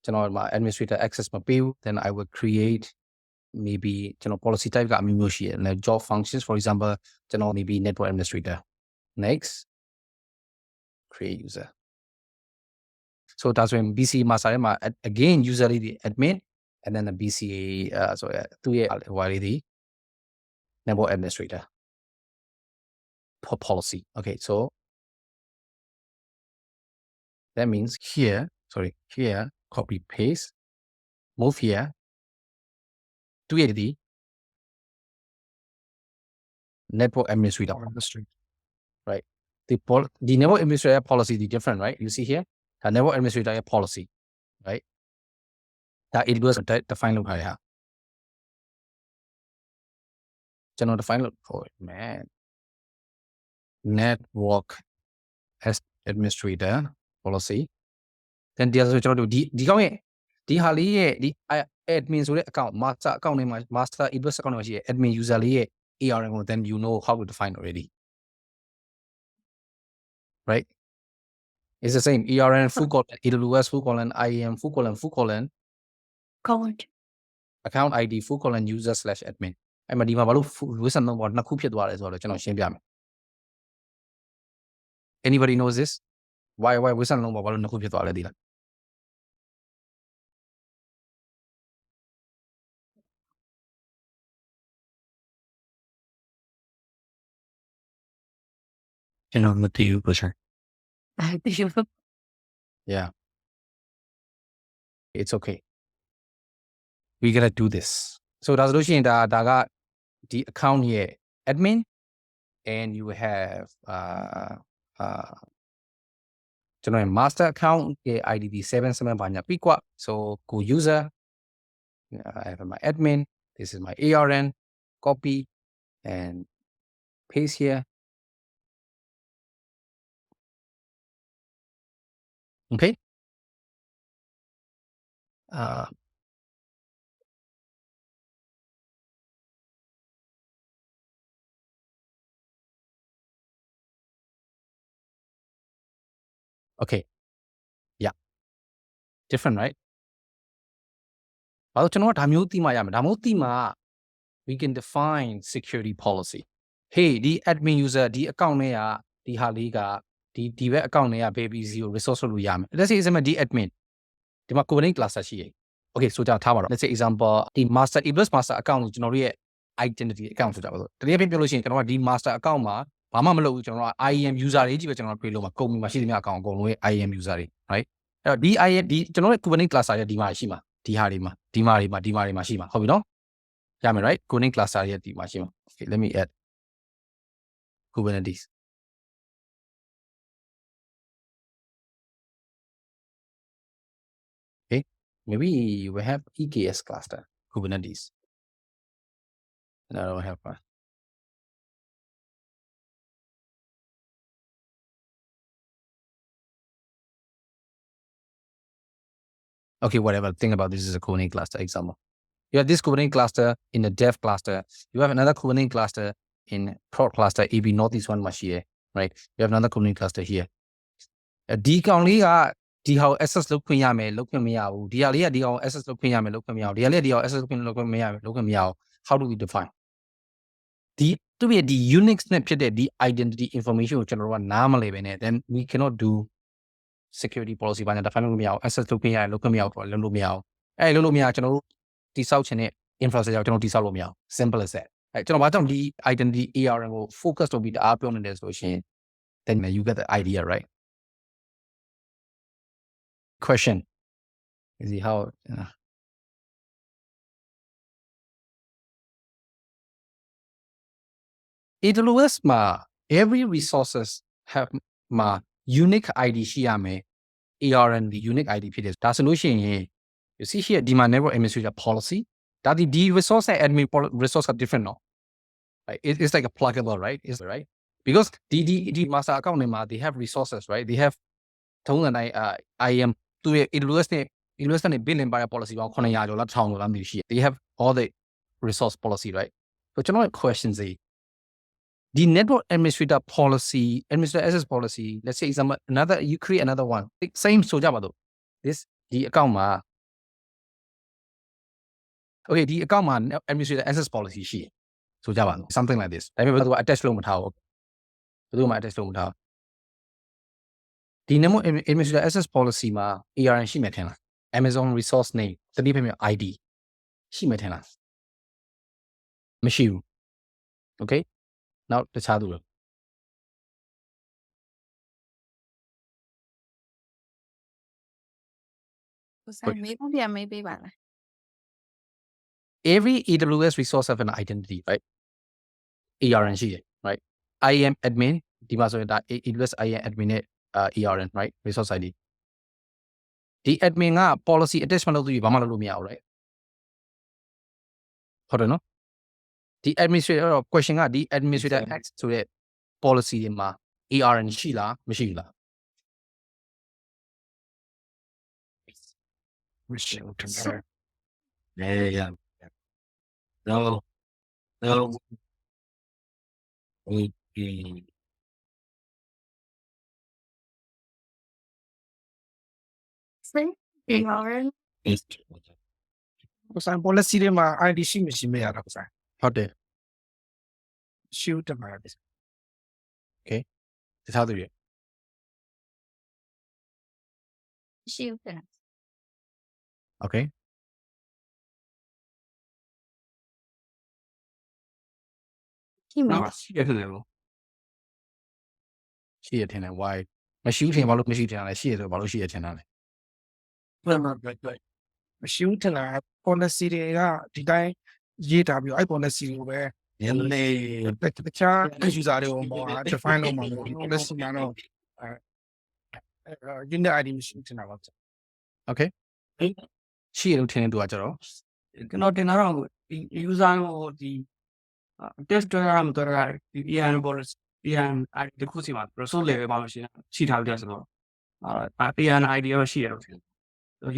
A: ကျွန်တော်မှာ administrator access မပေးဘူး then I will create maybe ကျွန်တော် policy type ကအမျိုးမျိုးရှိတယ် like job functions for example ကျွန်တော် maybe network administrator next create user so that's when BCA မှာစာရဲမှာ again user လေးဒီ admin and then the BCA so သူ့ရဲ့ဟိုလေးဒီ network administrator for policy okay so That means here copy paste, move here to the network administrator, right? The network administrator policy is different, right? You see here the network administrator policy, right? That it was define look here. General define look for man network as administrator policy. Then the other general do the hali admin so account master account name master AWS account admin user ARN, then you know how to define already, right? It's the same ARN full colon AWS full colon IAM full colon account ID full colon user slash admin. I'm a dima listen what na kupia dwar as well. Anybody knows this? Why listen no balu na kupia dwar dila?
C: The TU pusher.
A: Yeah, it's okay. We gotta do this. So that's the account here admin, and you have master account IDD 77 banyak piqua. So go user, I have my admin, this is my ARN, copy and paste here. Okay. Okay. Yeah. Different, right? Well, you know what? We can define security policy. Hey, the admin user, the account name, the haliga, the web account name, baby zero resource yam. Let's say it's the admin. The Kubernetes class okay, so let's say example, the master AWS master account identity account. The master account IAM user IAM user, right? Kubernetes class right? Kubernetes class okay, let me add Kubernetes. Okay, maybe we have EKS cluster Kubernetes. And I don't have one. Okay, whatever. Think about this is a Kubernetes cluster example. You have this Kubernetes cluster in the dev cluster. You have another Kubernetes cluster in prod cluster, AB Northeast one machine, right? You have another Kubernetes cluster here. only how access look me access look me how do we define? To be the Unix snap the identity information general normally, then we cannot do security policy by the access look me out. Infrastructure simple as that. The identity ARN will focus to be the RP on this machine. Then you get the idea, right? Question. Is it how AWS every resources have unique ID ARN the unique ID that's solution here. You see here demand network administrator policy. That the resource admin resource are different now. Right? It's like a pluggable, right? It's right. Because the master account they have resources, right? They have I am to AWS billion by policy they have all the resource policy, right? But you know what questions the network administrator policy, administrator access policy, let's say example, you create another one. Same this the account okay, the account administrator access policy something like this. I mean attach attach the network administrator access policy ARN Amazon resource name, ID. Machine. Okay? Now let's have
B: ဆိုင်မေးဖို့ပြန်မေးပေးပါလား
A: every AWS resource have an identity, right? ARN ရှိတယ် right? IAM admin ဒီမှာဆိုရင်ဒါ AWS IAM admin နဲ့ ARN, right? Resource ID ဒီ admin က policy attachment လုပ်သူဘာမှလုပ်လို့မရဘူး right? ဟုတ်တယ်နော်ဒီ administrator question ကဒီ administrator act ဆိုတဲ့ policy တွေမှာ ARN ရှိလားမရှိဘူးလား
C: Yeah. No. Okay.
B: Same ARN
D: Kusan policy တွေမှာ ID ရှိမရှိမရတာkusan
A: ဟုတ်တယ်
D: ရှိဦးတယ်မှာ
A: တခြားသူတွေ
B: ရှိဦးတယ်
A: okay
B: ရှိမှာ
A: ရှိရထင်တယ် why မရှိဘူးထင်ဘာလို့မရှိထင်တာလဲရှိရဆိုဘာလို့ရှိရထင်တာလဲ
D: မရှိဦးတယ်လား policy တွေကဒီတိုင်းရေးတာပြီးတော့အဲ့ policy ကိုပဲ တခြား user တွေကို define လုပ်မှာမဟုတ်ဘူး policy ကတော့unit ID မရှိဘူးတင်တာပါ
A: okay ရှိရလို့ထင်တဲ့သူကကြတော့
E: ကျွန်တော်တင်တာတော့ဒီ user ကိုဒီ test တွဲရမှာတွဲရဒီ ARN policy ARN ID တခုစီမှာ resource level မှာရှိထားပြီးတော့ဆိုတော့ARN ID ရောရှိရတော့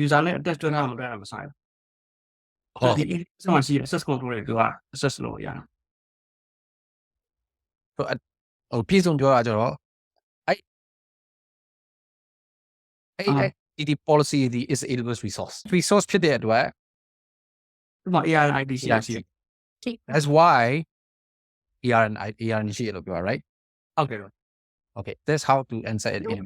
E: user နဲ့ test တွဲရမှာတွဲရမှာဆိုင်ဟုတ်ဒီစမှာရှိရ access control တွေက access လုပ်ရတာ
A: ဟိုပြည့်စုံပြောတာကြတော့အဲ့ဒီ policy ဒီ is AWS resource ဖြစ်တဲ့အတွက်
E: ဒီမှာ ARN ID ရှိရရှိ
A: that's why ARN ရှိရလို့ပြောတာ right
E: ဟုတ်ကဲ့
A: okay that's how to answer it in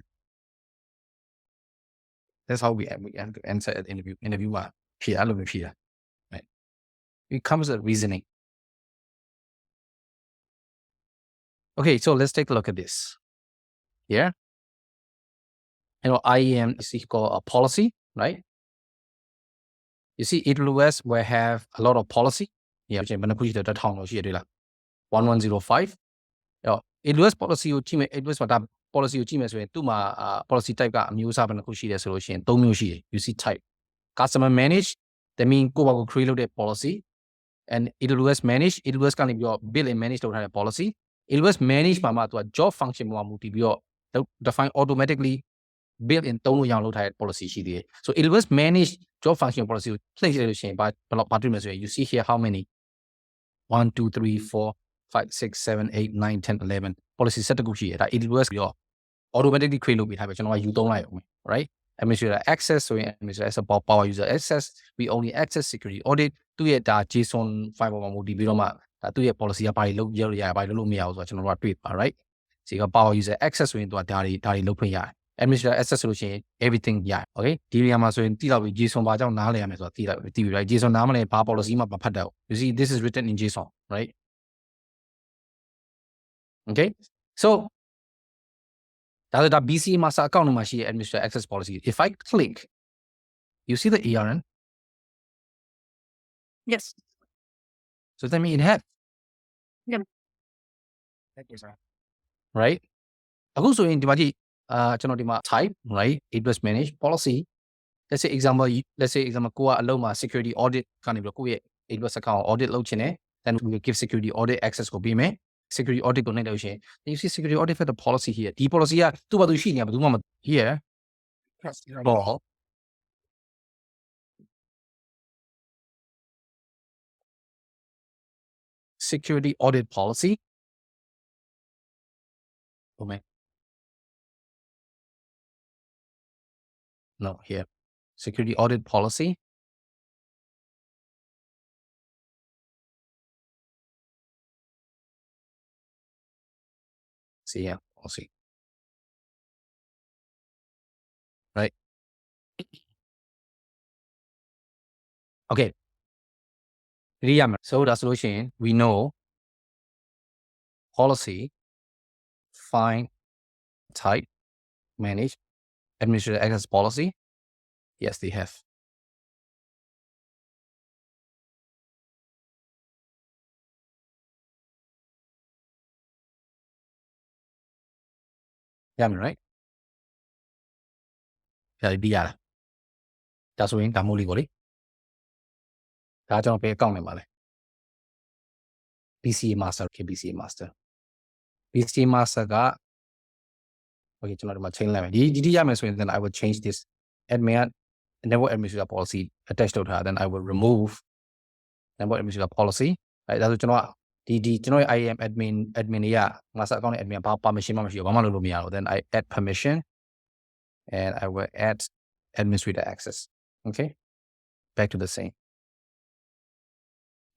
A: that's how we have to answer it interview မှာဖြေအဲ့လိုမျိုးဖြေတာ right it comes with reasoning okay so let's take a look at this here IAM is equal a policy, right? You see, AWS will have a lot of policy. Yeah, but I'm push the town here, 1105. AWS policy, AWS policy, policy type got new sub and push the solution. Don't you see type customer manage. That means go create the policy, and AWS manage. AWS can be build and manage the policy. AWS manage mama to a job function define automatically. Built in သုံးလို့ရအောင်လုပ်ထားတဲ့ policy ရှိသေးတယ် so AWS manage job function policy ကိုနှိပ်ရလို့ရှိရင်ဘာတွေ့မယ်ဆိုရင် you see here how many 1 2 3 4 5 6 7 8 9 10 11 policy set တခုရှိတယ်ဒါ AWS ပြီးတော့ automatically create လုပ်ပေးထားပဲကျွန်တော်ကယူသုံးလိုက်အောင် right administrator access ဆိုရင် administrator access power user access we only access security audit သူ့ရဲ့ဒါ JSON file ပေါ်မှာမူတည်ပြီးတော့မှဒါသူ့ရဲ့ policy ကဘာတွေလုပ်ရလို့ရတယ်ဘာတွေလုပ်လို့မရဘူးဆိုတော့ကျွန်တော်တို့ကတွေ့ပါ right ဒီက power user access ဆိုရင်သူကဒါတွေလုပ်ခွင့်ရတယ် administrator access ဆိုလို့ရှိရင် everything ရ okay ဒီနေရာမှာဆိုရင်တိလောက်ပြီး JSON ဘာကြောင့်နားလည်ရမယ်ဆိုတာတိပြီ right JSON နားမလဲဘာ policy မှမဖတ်တတ်ဘူး you see this is written in JSON right okay so ဒါ BC မှာစာ account မှာရှိတဲ့ administrator access policy if I click you see the ARN
B: yes
A: so that means it had right အခုဆိုရင်ဒီမှာကြည့်ကျွန်တော်ဒီမှာ type right AWS manage policy let's say example ကိုကအလုံးမှာ security audit ကနေပြီးတော့ကိုယ့်ရဲ့ AWS account audit လုပ်ချင်တယ် then we will give security audit access ကိုပေးမယ် security audit ကိုနှိပ်လို့ရှိရင် you see security audit for the policy here ဒီ policy ကသူ့ဘာသူရှိနေဘယ်သူမှမ here ball security audit policy okay no here security audit policy see here policy right okay so the solution we know policy find type manage administrator access policy yes they have ရမယ် right ဒီရလားဒါဆိုရင်ဒါမို့လေးပေါ့လေဒါကျွန်တော်ဘယ်အကောင့်နဲ့ပါလဲ BCA master BCA master BCA master က okay ကျွန်တော်ဒီမှာ change လိုက်မယ်ဒီရမယ်ဆိုရင် then I will change this admin network administrator policy attach လုပ်ထား then I will remove network administrator policy ဒါဆိုကျွန်တော်ကကျွန်တော်ရဲ့ IAM admin တွေက master account နဲ့ admin ဘာ permission မှမရှိဘူးဘာမှလုပ်လို့မရဘူး then I add permission and I will add administrator access okay back to the same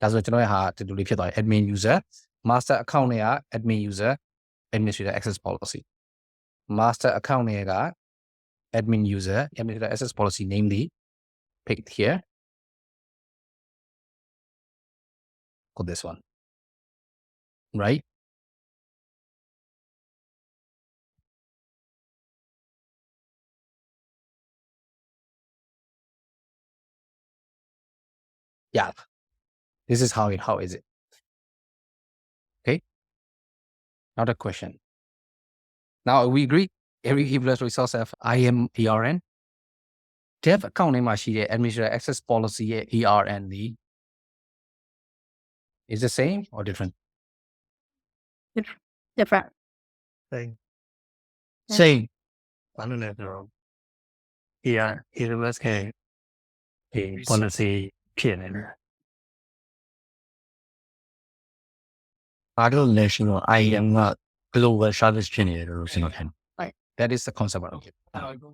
A: ဒါဆိုကျွန်တော်ရဲ့ဟာတူတူလေးဖြစ်သွားတယ် admin user master account နဲ့က admin user administrator access policy master account နဲ့က admin user administrator access policy namely picked here got this one right yeah this is how is it okay now the question now we agree every AWS resource have IAM ARN dev account name မှာရှိတဲ့ administrator access policy ရဲ့ ARN ဒီ is the same or different
B: different
C: same ဘာလို့လဲဆိုတော့ AWS က policy ဖြစ်နေတယ်ဘာလို့လဲဆိုတော့ IAM က global service ဖြစ်နေတယ်လို့ကျွန်တော်ထင်
A: that is the concept okay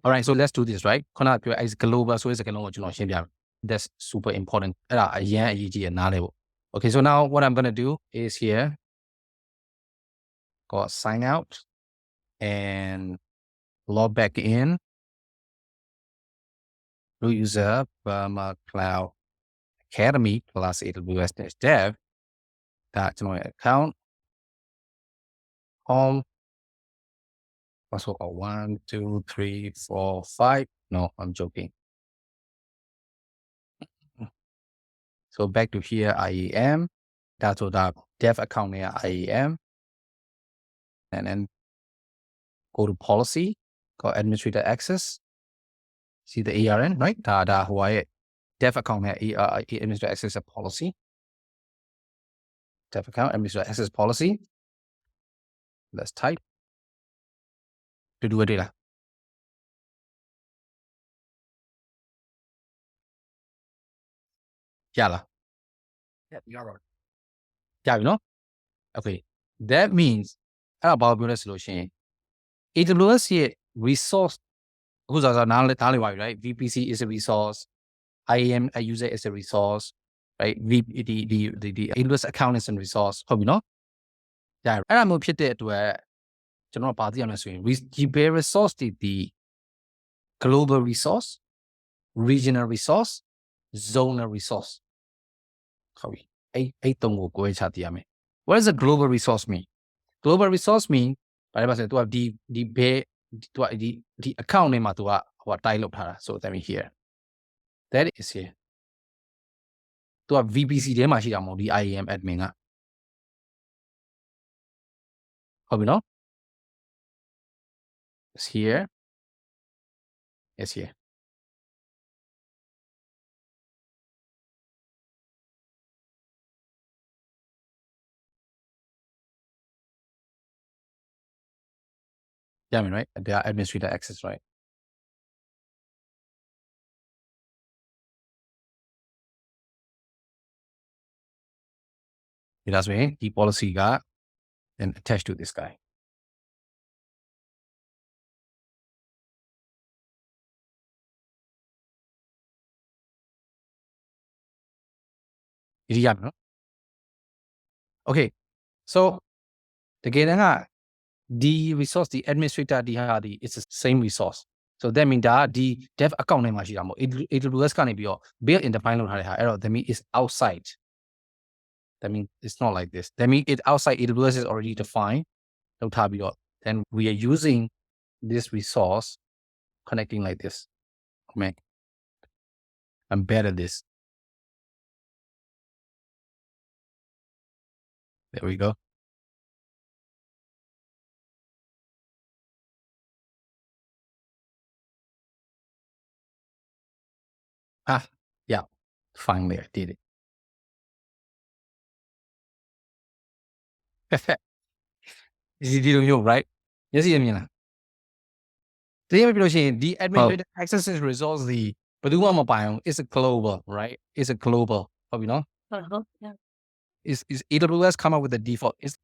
A: all right so let's do this right ခုနပြော is global ဆိုတဲ့စကားလုံးကိုကျွန်တော်ရှင်းပြမယ် that's super important အဲ့ဒါအရင်အရေးကြီးရနားလဲဖို့ okay so now what I'm going to do is here go sign out and log back in root user cloud academy plus AWS dev that my account home password 1 2 3 4 5 no I'm joking so back to here IAM that's what that dev account here IAM and then go to policy go administrator access see the ARN right da Hawaii dev account here administrator access policy dev account administrator access policy let's type to do a data yeah you know okay that meansအဲ့ဘာပြောလဲဆိုလို့ရှိရင် AWS ရဲ့ resource အခုဆိုတော့နားလေပါပြီ right VPC is a resource IAM a user is a resource right the AWS account is a resource ဟုတ်ပြီနော်ဒါအဲ့ဒါမျိုးဖြစ်တဲ့အတွက်ကျွန်တော်ဗာသိရမယ်ဆိုရင်ဒီ resource ဒီ global resource regional resource zonal resource ဟုတ်ပြီအဲ့တုံးကိုကိုယ်ချသိရမယ် what does a global resource mean global resource mean ဘာလဲပါဆိုတော့ဒီဘဲဒီ account နဲ့မှာသူကဟိုတိုက်လုပ်ထားတာ so let me here that is here သူက VPC ထဲမှာရှိတာမဟုတ်ဒီ IAM admin ကဟုတ်ပြီနော် it's here it's here yeah I mean right they are administrator access right that's why the policy got then attached to this guy no? Okay so again the resource the administrator it's the same resource so that means that the dev account နဲ့မှာရှိတာမဟုတ် AWS ကနေပြီးတော့ build in define လုပ်ထားတဲ့ဟာအဲ့တော့ that means it's outside that means it's not like this that means it outside AWS is already defined လုပ်ထားပြီးတော့ then we are using this resource connecting like this okay embedded this there we go Yeah, finally I did it. Easy to you, right? Yes, you mean. The administrative access resource the but the one is a global, right? It's a global. You know?
B: Yeah.
A: Is AWS come up with the default? It's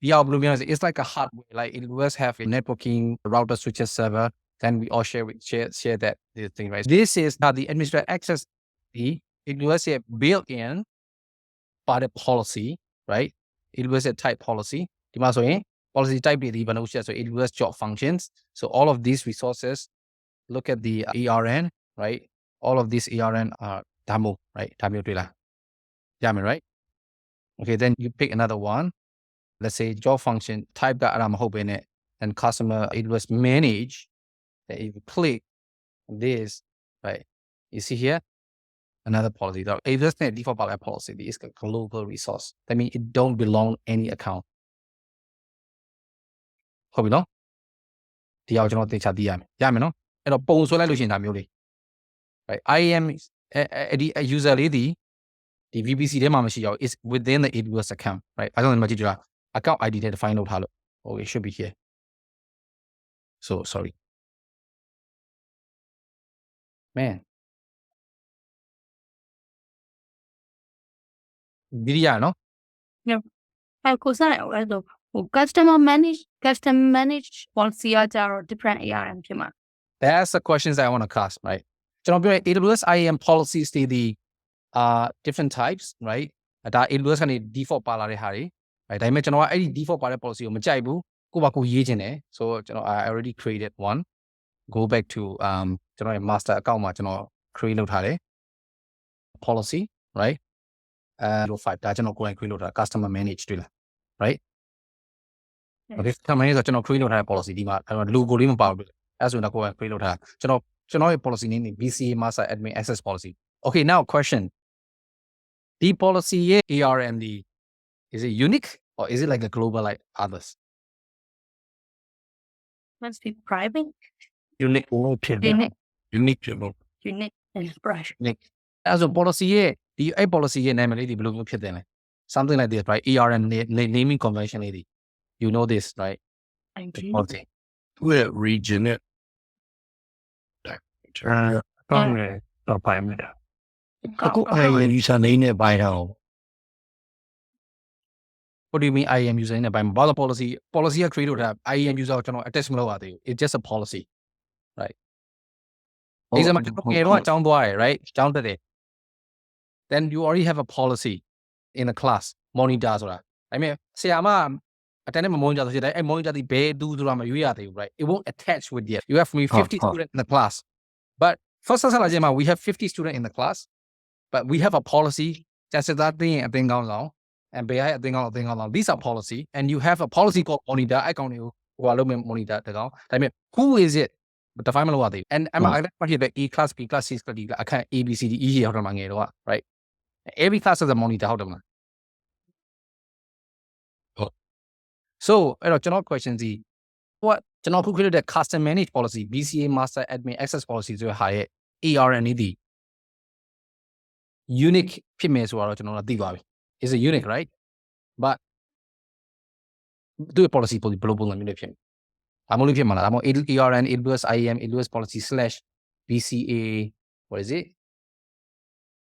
A: like a hardware. Like AWS have a networking router, switches, server. Then we all share that this thing, right? This is how the administrative access. The AWS is built in by the policy, right? AWS type policy. Policy type so AWS job functions. So all of these resources, look at the ARN, right? All of these ARN are demo, right? Demo, right? Okay, then you pick another one. Let's say job function type that I'm hoping it and customer AWS manage. That if you click this, right? You see here another policy. The AWS default by policy is a global resource. That means it don't belong any account. Hope you know. ဒီအောင်ကျွန်တော်သေချာသိရမယ်။ရမယ်နော်။အဲ့တော့ပုံဆွဲလိုက်လို့ရှိရင်ဒါမျိုးလေး right IAM ဒီ user လေးဒီ VPC ထဲမှာမရှိရဘူး is within the AWS account, right အားကြောင့်ဒီမှာကြည့်ကြတာ account ID နဲ့ define လုပ်ထားလို့ okay should be here. So sorry man ဒီရနော်
B: ကိုစားရအောင်ဆိုcustomer manage policy ကကြတော့ different ARM ဖြစ်မှာ
A: That's the questions I want to ask, right? ကျွန်တော်ပြောရင် AWS IAM policies တွေ different types, right? ဒါ AWS ကနေ default ပါလာတဲ့ဟာတွေ right? ဒါပေမဲ့ကျွန်တော်ကအဲ့ဒီ default ပါတဲ့ policy ကိုမကြိုက်ဘူးကိုယ့်ဘာကိုရေးချင်တယ် so ကျွန်တော် I already created one. Go back to ကျွန်တော်ရဲ့ master account မှာကျွန်တော် create လုပ်ထားတယ် policy, right? 05ဒါကျွန်တော်ကိုယ်တိုင် create လုပ်ထား customer manage တွေ့လား right? Okay, customer manage ဆိုကျွန်တော် create လုပ်ထားတဲ့ policy ဒီမှာ logo လေးမပါဘူးအဲ့ဆိုတော့ကိုယ်က create လုပ်ထားကျွန်တော်ရဲ့ policy name နေ BCA master admin access policy. Okay, now question. The policy ARM is it unique or is it like a global like others?
B: must be private
C: unique ဖြစ်တယ် unique ဖြစ်လို့
B: unique and fresh
A: Unique. As a policy ဒီအဲ့ policy ရဲ့နာမည်လေးဒီဘယ်လိုမျိုးဖြစ်တယ်လဲ Something like this, right? ARM naming convention လေး You know this, right? The policy.
C: သူ့ရဲ့ region နဲ့ကောင်းတယ်တော့ပိုင်မယ်တာအခု IAM user name နဲ့ပိုင်တာ
A: What do you mean IAM user နဲ့ by policyက create လုပ်တာ IAM user ကိုကျွန်တော် attach မလုပ်ရသေးဘူး It's just a policy, right? ဒီစမှာကျွန်တော်ငယ်တော့အကြောင်းသွားရယ် right? အကြောင်းတက်တယ် Then you already have a policy in the class monitor ဆိုတာဒါပေမဲ့ဆရာမအတန်းနဲ့မ monitor ဆိုတဲ့အဲ့ monitor ဒီဘယ်သူဆိုတာမရွေးရသေးဘူး right? It won't attach with it. You have maybe 50 students in the class. But first we have 50 students in the class, but we have a policy ကျစတဲ့တင်အသင်ကောင်းဆောင် and ဘယ်အသင်ကောင်းဆောင် these are policy and you have a policy called monitor အဲ့ကောင်တွေကိုဟိုလုံးမဲ့ monitor တကောင်ဒါပေမဲ့ who is it define မလုပ်ရသေးဘူး and I like the A class B class C class D အခန်း A B C D E ရောက်တော့မှငယ်တော့ right every class has a monitor ဟုတ်တယ်မလား so အဲ့တော့ကျွန်တော် question စီ what ကျွန်တော်ခု create တဲ့ custom manage policy BCA master admin access policy ဆိုတဲ့ဟာရဲ့ ARN နေသည် unique ဖြစ်မယ်ဆိုတော့ကျွန်တော်တို့သိပါပြီ is a unique, right? But do a policy for the global community. I'm only here, I'm ARN, AWS IAM, AWS policy / BCA. What is it?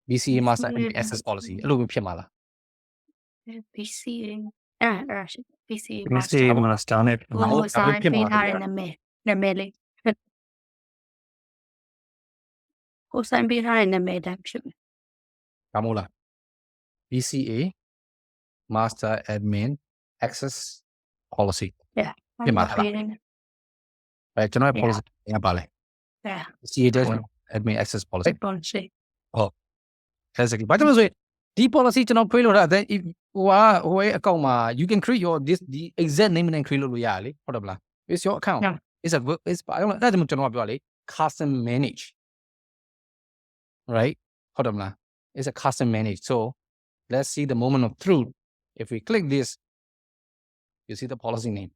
A: BCA master access policy. Hello, Pimala.
B: BCA BCA
C: master net
A: Kamula. BCA master admin access policy.
B: Yeah.
A: Right, general policy.
B: Yeah.
A: BCA admin access policy.
B: Policy.
A: Oh, exactly. But the policy general create then if you can create your the exact name and create reality. It's your account.
B: Yeah.
A: It's I don't know custom manage. Right? It's a custom manage. So let's see the moment of truth. If we click this, you see the policy name,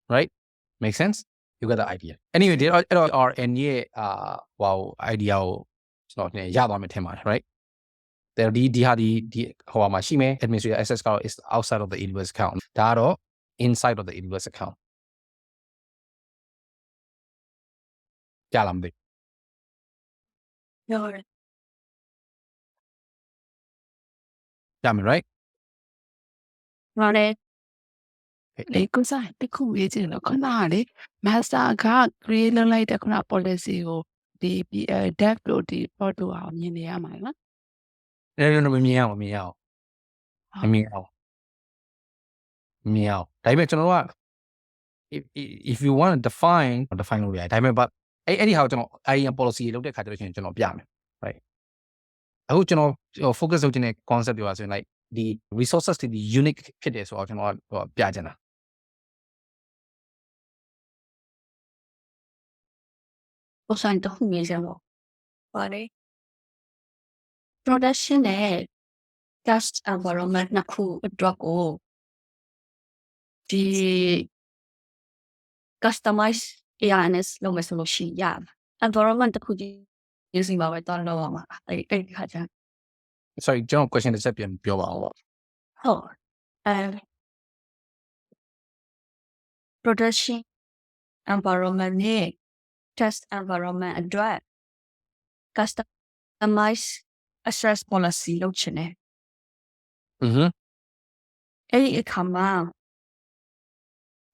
A: right? Make sense? You got the idea. Anyway, there are RNA wow idea ကျွန်တော်ရသွားမယ်ထင်ပါတယ် right there ဒီဟာဒီဟိုမှာရှိမယ် administrator access ကတော့ is outside of the AWS account ဒါကတော့ inside of the AWS account ကြားလားမသိ
B: ပြောတယ်
A: ကြားမယ် right
B: ဘာလဲ
F: လေကိုစားတခုရေးချင်လို့ခုနကလေ master က create လုပ်လိုက်တဲ့ခုန policy ကိုဒီ dev လို့ဒီ port လို့အောင်မြင်နေရမှာနော်
A: no မမြင်အောင်ဒါပေမဲ့ကျွန်တော်က if you want to define လို့ရတယ်ဒါပေမဲ့ but အဲ့ဒီဟာကိုကျွန်တော် IAM policy လုပ်တဲ့ခါကျတော့ကျွန်တော်ပြမယ် right အခုကျွန်တော် focus လုပ်ခြင်းတဲ့ concept ပြောရဆိုရင် like ဒီ resources တွေ unique ဖြစ်တယ်ဆိုတော့ကျွန်တော်ပြချင်တာ
B: ပုံစံတစ်ခုမြင်စမ်းပေါ့ဘာလဲ production နဲ့ test environment နှစ်ခုအတွက်ကိုဒီ customize ARNs လုပ်မယ်ဆိုလို့ရှိရင် environment တစ်ခုချင်းရေးစီမှာပဲတောင်းတော့မှာအဲ့ဒီခါကျ
A: sorry ကျွန်တော် question တစ်ချက်ပြန်ပြောပါအောင်
B: ဟုတ်production environment နဲ့ test environment အတွက် customize access policy လုပ်ချင်တယ် အဲ့ဒီအခါမှာ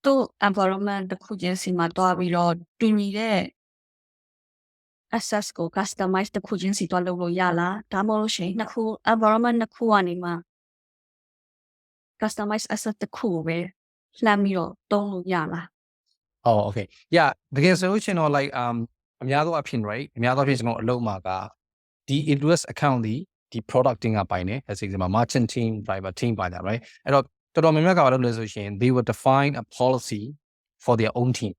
B: သူ့ environment တစ်ခုချင်းစီမှာတွားပြီးတော့တူညီတဲ့ access ကို customize တစ်ခုချင်းစီတွားလုပ်လို့ရလားဒါမှမဟုတ်ရှင်နှစ်ခု environment နှစ်ခုကနေမှ customize access တစ်ခုကိုပဲလှမ်းပြီးတော့သုံးလို့ရလား
A: oh okay yeah တကယ်ဆိုလို့ရှိရင်တော့ like အများသောအဖြစ် right အများသောအဖြစ်ကျွန်တော်အလုပ်မှာကဒီ AWS account ဒီ producting ကပိုင်တယ် as example merchant team driver team ပိုင်တာ right အဲ့တော့တော်တော်များများကဘာလုပ်လဲဆိုရှင် they will define a policy for their own team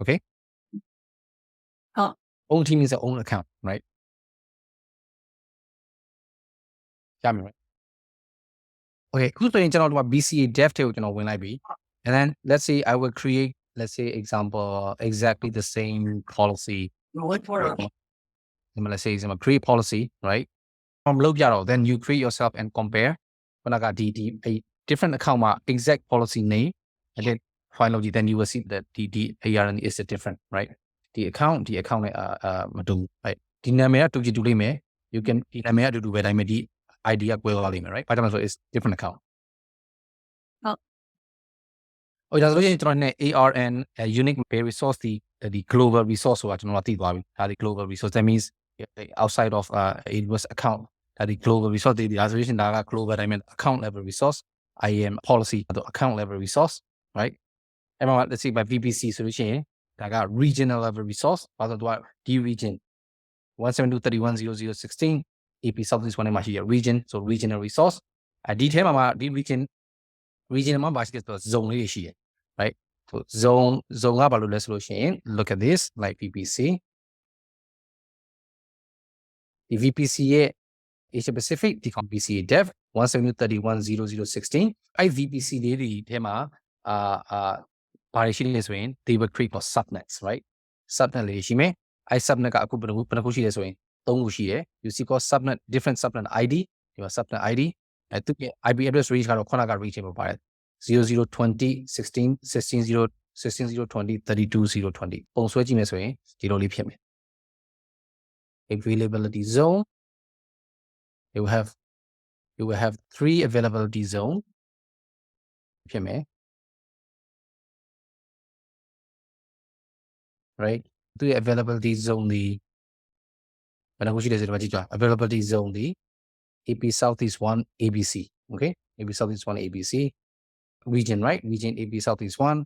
A: okay
B: ဟုတ်
A: own team is their own account right ရမယ် right okay ခုဆိုရင်ကျွန်တော်ဒီမှာ BCA dev တွေကိုကျွန်တော်ဝင်လိုက်ပြီ and then let's say I will create let's say example exactly the same policy let's say create policy right from လုပ်ပြတော့ then you create yourself and compare ခုနကဒီ different account မှာ exact policy name and then find လုပ်ကြည့် then you will see that the ARN is different right ဒီ account နဲ့မတူ right ဒီနာမည်ကတူလိမ့်မယ် you can ဒီနာမည်ကတူပဲဒါပေမဲ့ဒီ ID ကကွဲသွားလိမ့်မယ် right ဘာကြောင့်လဲဆို is different account ဟုတ်ဒါဆိုလို့ရှိရင်ကျွန်တော်နဲ့ ARN unique resource ဒီ global resource ဆိုတာကျွန်တော်သိသွားပြီဒါဒီ global resource that means outside of AWS account ဒါဒီ global resource ဒီ isolation ဒါက global dimension account level resource IAM policy ဒါ account level resource right အဲ့မှာ let's see by VPC ဆိုလို့ရှိရင်ဒါက regional level resource ဘာလို့တော့ဒီ region 172.31.00.16 AP Southeast 1မှာရှိရ region so regional resource ဒီထဲမှာဒီ region မှာဘာရှိလဲဆိုတော့ zone လေးရှိရ right so zone ကဘာလို့လဲဆိုလို့ရှိရင် look at this like VPC ဒီ VPC ရဲ့ Asia Pacific ဒီ VPC dev 172.31.00.16 အဲ့ VPC လေးတွေထဲမှာဘာတွေရှိလဲဆိုရင် they will create for subnets right subnet လေးရှိမယ်အဲ့ subnet ကအခုဘယ်နှခုရှိလဲဆိုရင်3ခုရှိတယ် you see called subnet different subnet ID ဒီမှာ subnet ID အဲ့သူရဲ့ IP address range ကတော့ခုနက range မှာပါတယ် 0020 16 160 16020 32020 ပုံဆွဲကြည့်မယ်ဆိုရင်ဒီလိုလေးဖြစ်မယ် availability zone you will have 3 availability zone ဖြစ်မယ် right သူရဲ့ availability zone ဒီဘယ်နှခုရှိလဲဆိုတော့ကြည့်ကြ availability zone ဒီ AP Southeast 1 ABC okay AP Southeast 1 ABC region right region AP Southeast 1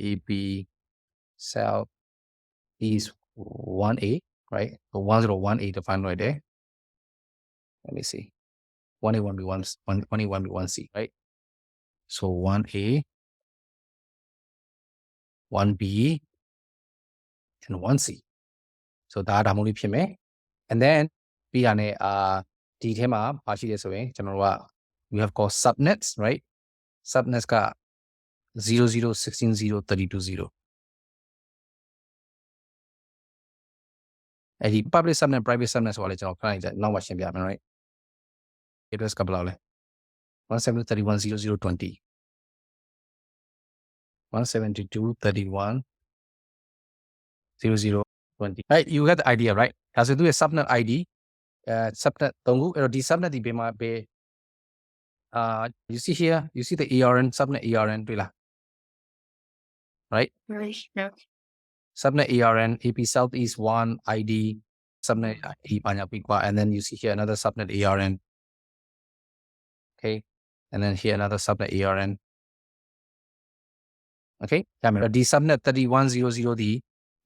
A: AP Southeast 1A right so 101A defined right there let me see 1A 1B 1A 1B 1C right so 1A 1B and 1C so ဒါမှမဟုတ်ဖြစ်မယ် and then ပြီးရတဲ့ဒီထဲမှာပါရှိတယ်ဆိုရင်ကျွန်တော်တို့က we have called subnets right subnets က 00160320 အဲဒီ public subnet private subnet ဆိုတာလေကျွန်တော်ခဏလေးနောက်မှရှင်းပြမယ် right address ကဘယ်လောက်လဲ172.31.00.20 172.31.00.20 right you got the idea right ဒါဆိုသူရဲ့ subnet ID subnet 3ခုအဲ့တော့ဒီ subnet ဒီဘယ်မှာဘယ်you see here you see the ARN subnet ARN တွေ့လား right subnet ARN AP Southeast 1 ID subnet ID ဘာညာပြီးကွာ and then you see here another subnet ARN okay and then here another subnet ARN okay ဒါမျိုးဒီ subnet 3100ဒီ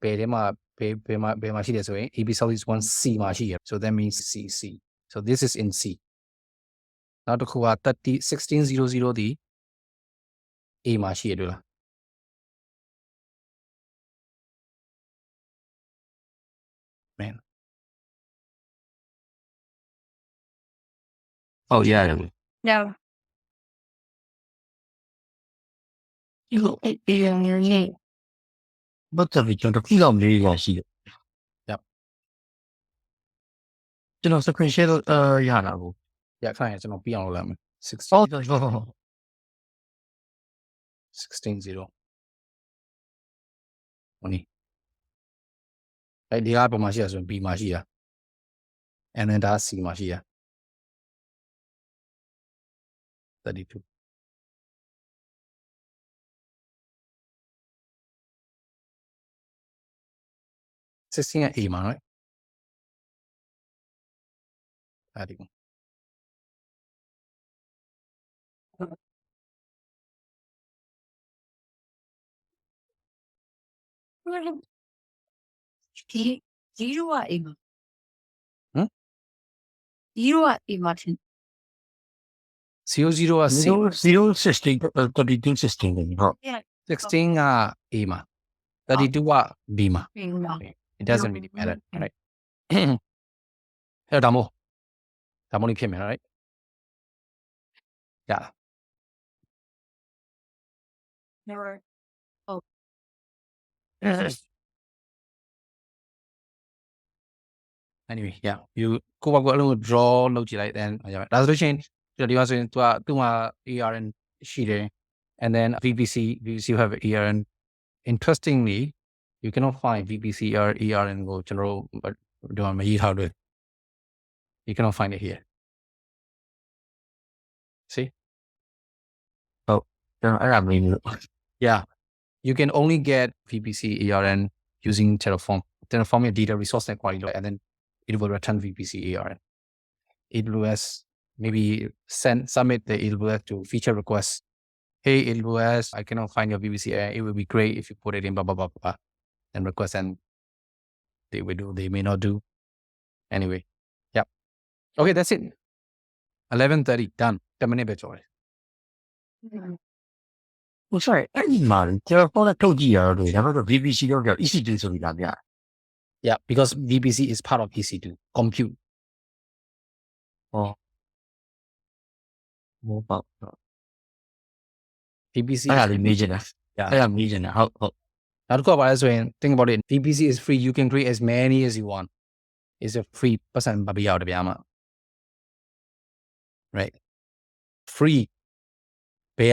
A: ဘယ်ထဲမှာဘယ်မှာရှိတယ်ဆိုရင် AP Southeast 1C မှာရှိရ so that means CC so this is in C နောက်တစ်ခုက1600ဒီ A မှာရှိရတွေ့လား man
C: ဟုတ်ရတယ်
B: No. You ARN
C: ဘာသာပြီးကျွန်တော်ကြည့်အောင်လေးရရှိတယ်
A: Yep
C: ကျွန်တော် screen share ရတာကို
A: ရခိုင်ကျွန်တော်ပြအောင်လုပ်လိုက်မယ်
C: ဟုတ်တယ်ဟုတ်
A: 16.0 money အဲဒီကပုံမှာရှိရဆိုရင် B မှာရှိရ and then ဒါ C မှာရှိရ 32 16 က A မှာ right အဲ့ဒီ
B: Zero at A.
A: Hmm?
B: Zero at A, Martin.
A: 00က C
C: 016 32 16ဟုတ်
B: Yeah.
A: 16က A မှာ 32က B မှာ
B: No.
A: it doesn't really matter right အဲ့ဒါမို့လေးဖြစ်မယ် right ရလား
B: Never.
A: anyway yeah you ကိုယ့်ဘာကိုအလုံး draw လုပ်ကြည့်လိုက် then ရမယ်ဒါဆိုလို့ရှိရင်ဒီမှာဆိုရင် သူ့မှာ ARN ရှိတယ် and then VPC you have ARN interestingly you cannot find VPC or ARN ကိုကျွန်တော်တို့ဒီမှာမရေးထားလို့ you cannot find it here see
C: ကျွန်တော်အဲ့ဒါမင်းလို့
A: yeah you can only get VPC ARN using Terraform your data resource net quality and then it will return VPC ARN AWS maybe submit the AWS to feature request hey AWS I cannot find your VPC ARN it would be great if you put it in blah blah blah blah and request and they will do they may not do anyway yeah okay that's it 11:30 done 10 minutesပဲကြော်တယ်
C: ဟုတ် sorry အဲ့ဒီမှာကျွန်တော်ပေါ်လာထုတ်ကြည့်ရတော့ဒါတော့ VPC တော့ EC2 ဆိုပြီးလားဗျာ
A: yeah because VPC is part of EC2 compute
C: မောပေါ့
A: VPC
C: အဲ့ဒါလေးမေးချင်တာ
A: yeah
C: အဲ့ဒါမေးချင်တာဟုတ်
A: နောက်တစ်ခုကဘာလဲဆိုရင် think about it VPC is free you can create as many as you want it's a free ပတ်စံမပေးရတော့ဗျာမ right free ဘယ်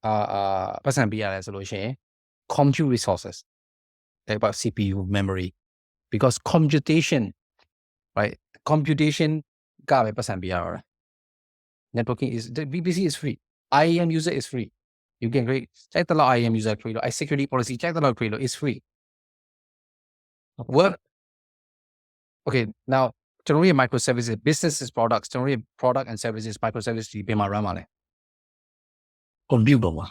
A: ကပတ်စံပေးရလဲဆိုလို့ရှိရင် compute resources like about CPU memory because computation right computation ကပဲပတ်စံပေးရတော့ networking is the VPC is free IAM user is free you can create check the IAM user create I security policy check the create is free work okay now ကျွန်တော်ရဲ့ microservices businesses products ကျွန်တော်ရဲ့ product and services microservices ဒီပြင်မှာ run ပါလဲ
C: compute ပေါ့မှာ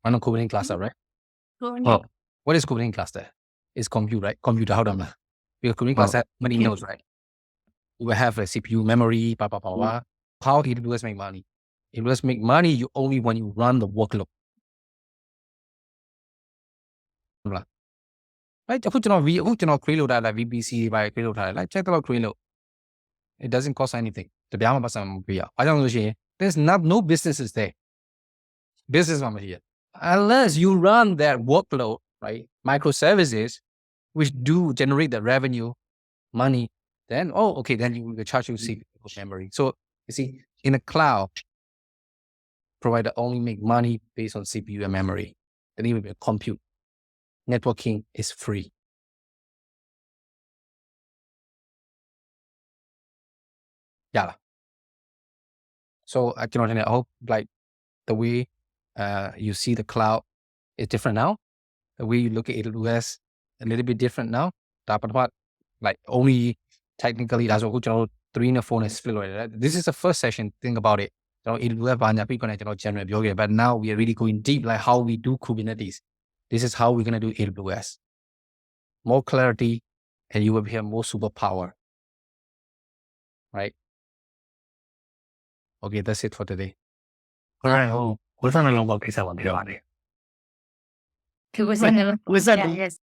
A: run on Kubernetes cluster right
C: ဟုတ်
A: what is Kubernetes cluster is compute right computerဟုတ်တယ်မလား because Kubernetes cluster has many nodes right we will have a CPU memory blah blah blah blah how AWS make money AWS make money you only when you run the workload right အခုကျွန်တော် create လုပ်တာလား VPC တွေပါ create လုပ်ထားတယ် like check တော့ create လုပ် it doesn't cost anything တပြားမှပတ်စံမပေးရအားကြောင့်လို့ရှိရင် there's no businesses there business မှာမရှိရ unless you run that workload right microservices which do generate the revenue, money, then then you will charge you CPU memory. So you see, in the cloud, provider only make money based on CPU and memory. Then it will be compute. Networking is free. Yeah. So I hope like the way you see the cloud is different now. The way you look at AWS a little bit different now. Like only technically that's what 3 and 4 is split away. This is the first session. Think about it. AWS general, but now we are really going deep, like how we do Kubernetes. This is how we're gonna do AWS. More clarity, and you will have more superpower. Right? Okay, that's it for today.
C: ကိုယ်ကဟိုဝိသနာလုံးပေါက်ကိစ္စပါပြောပါတယ်
B: It was
F: Right.
B: yeah, yes.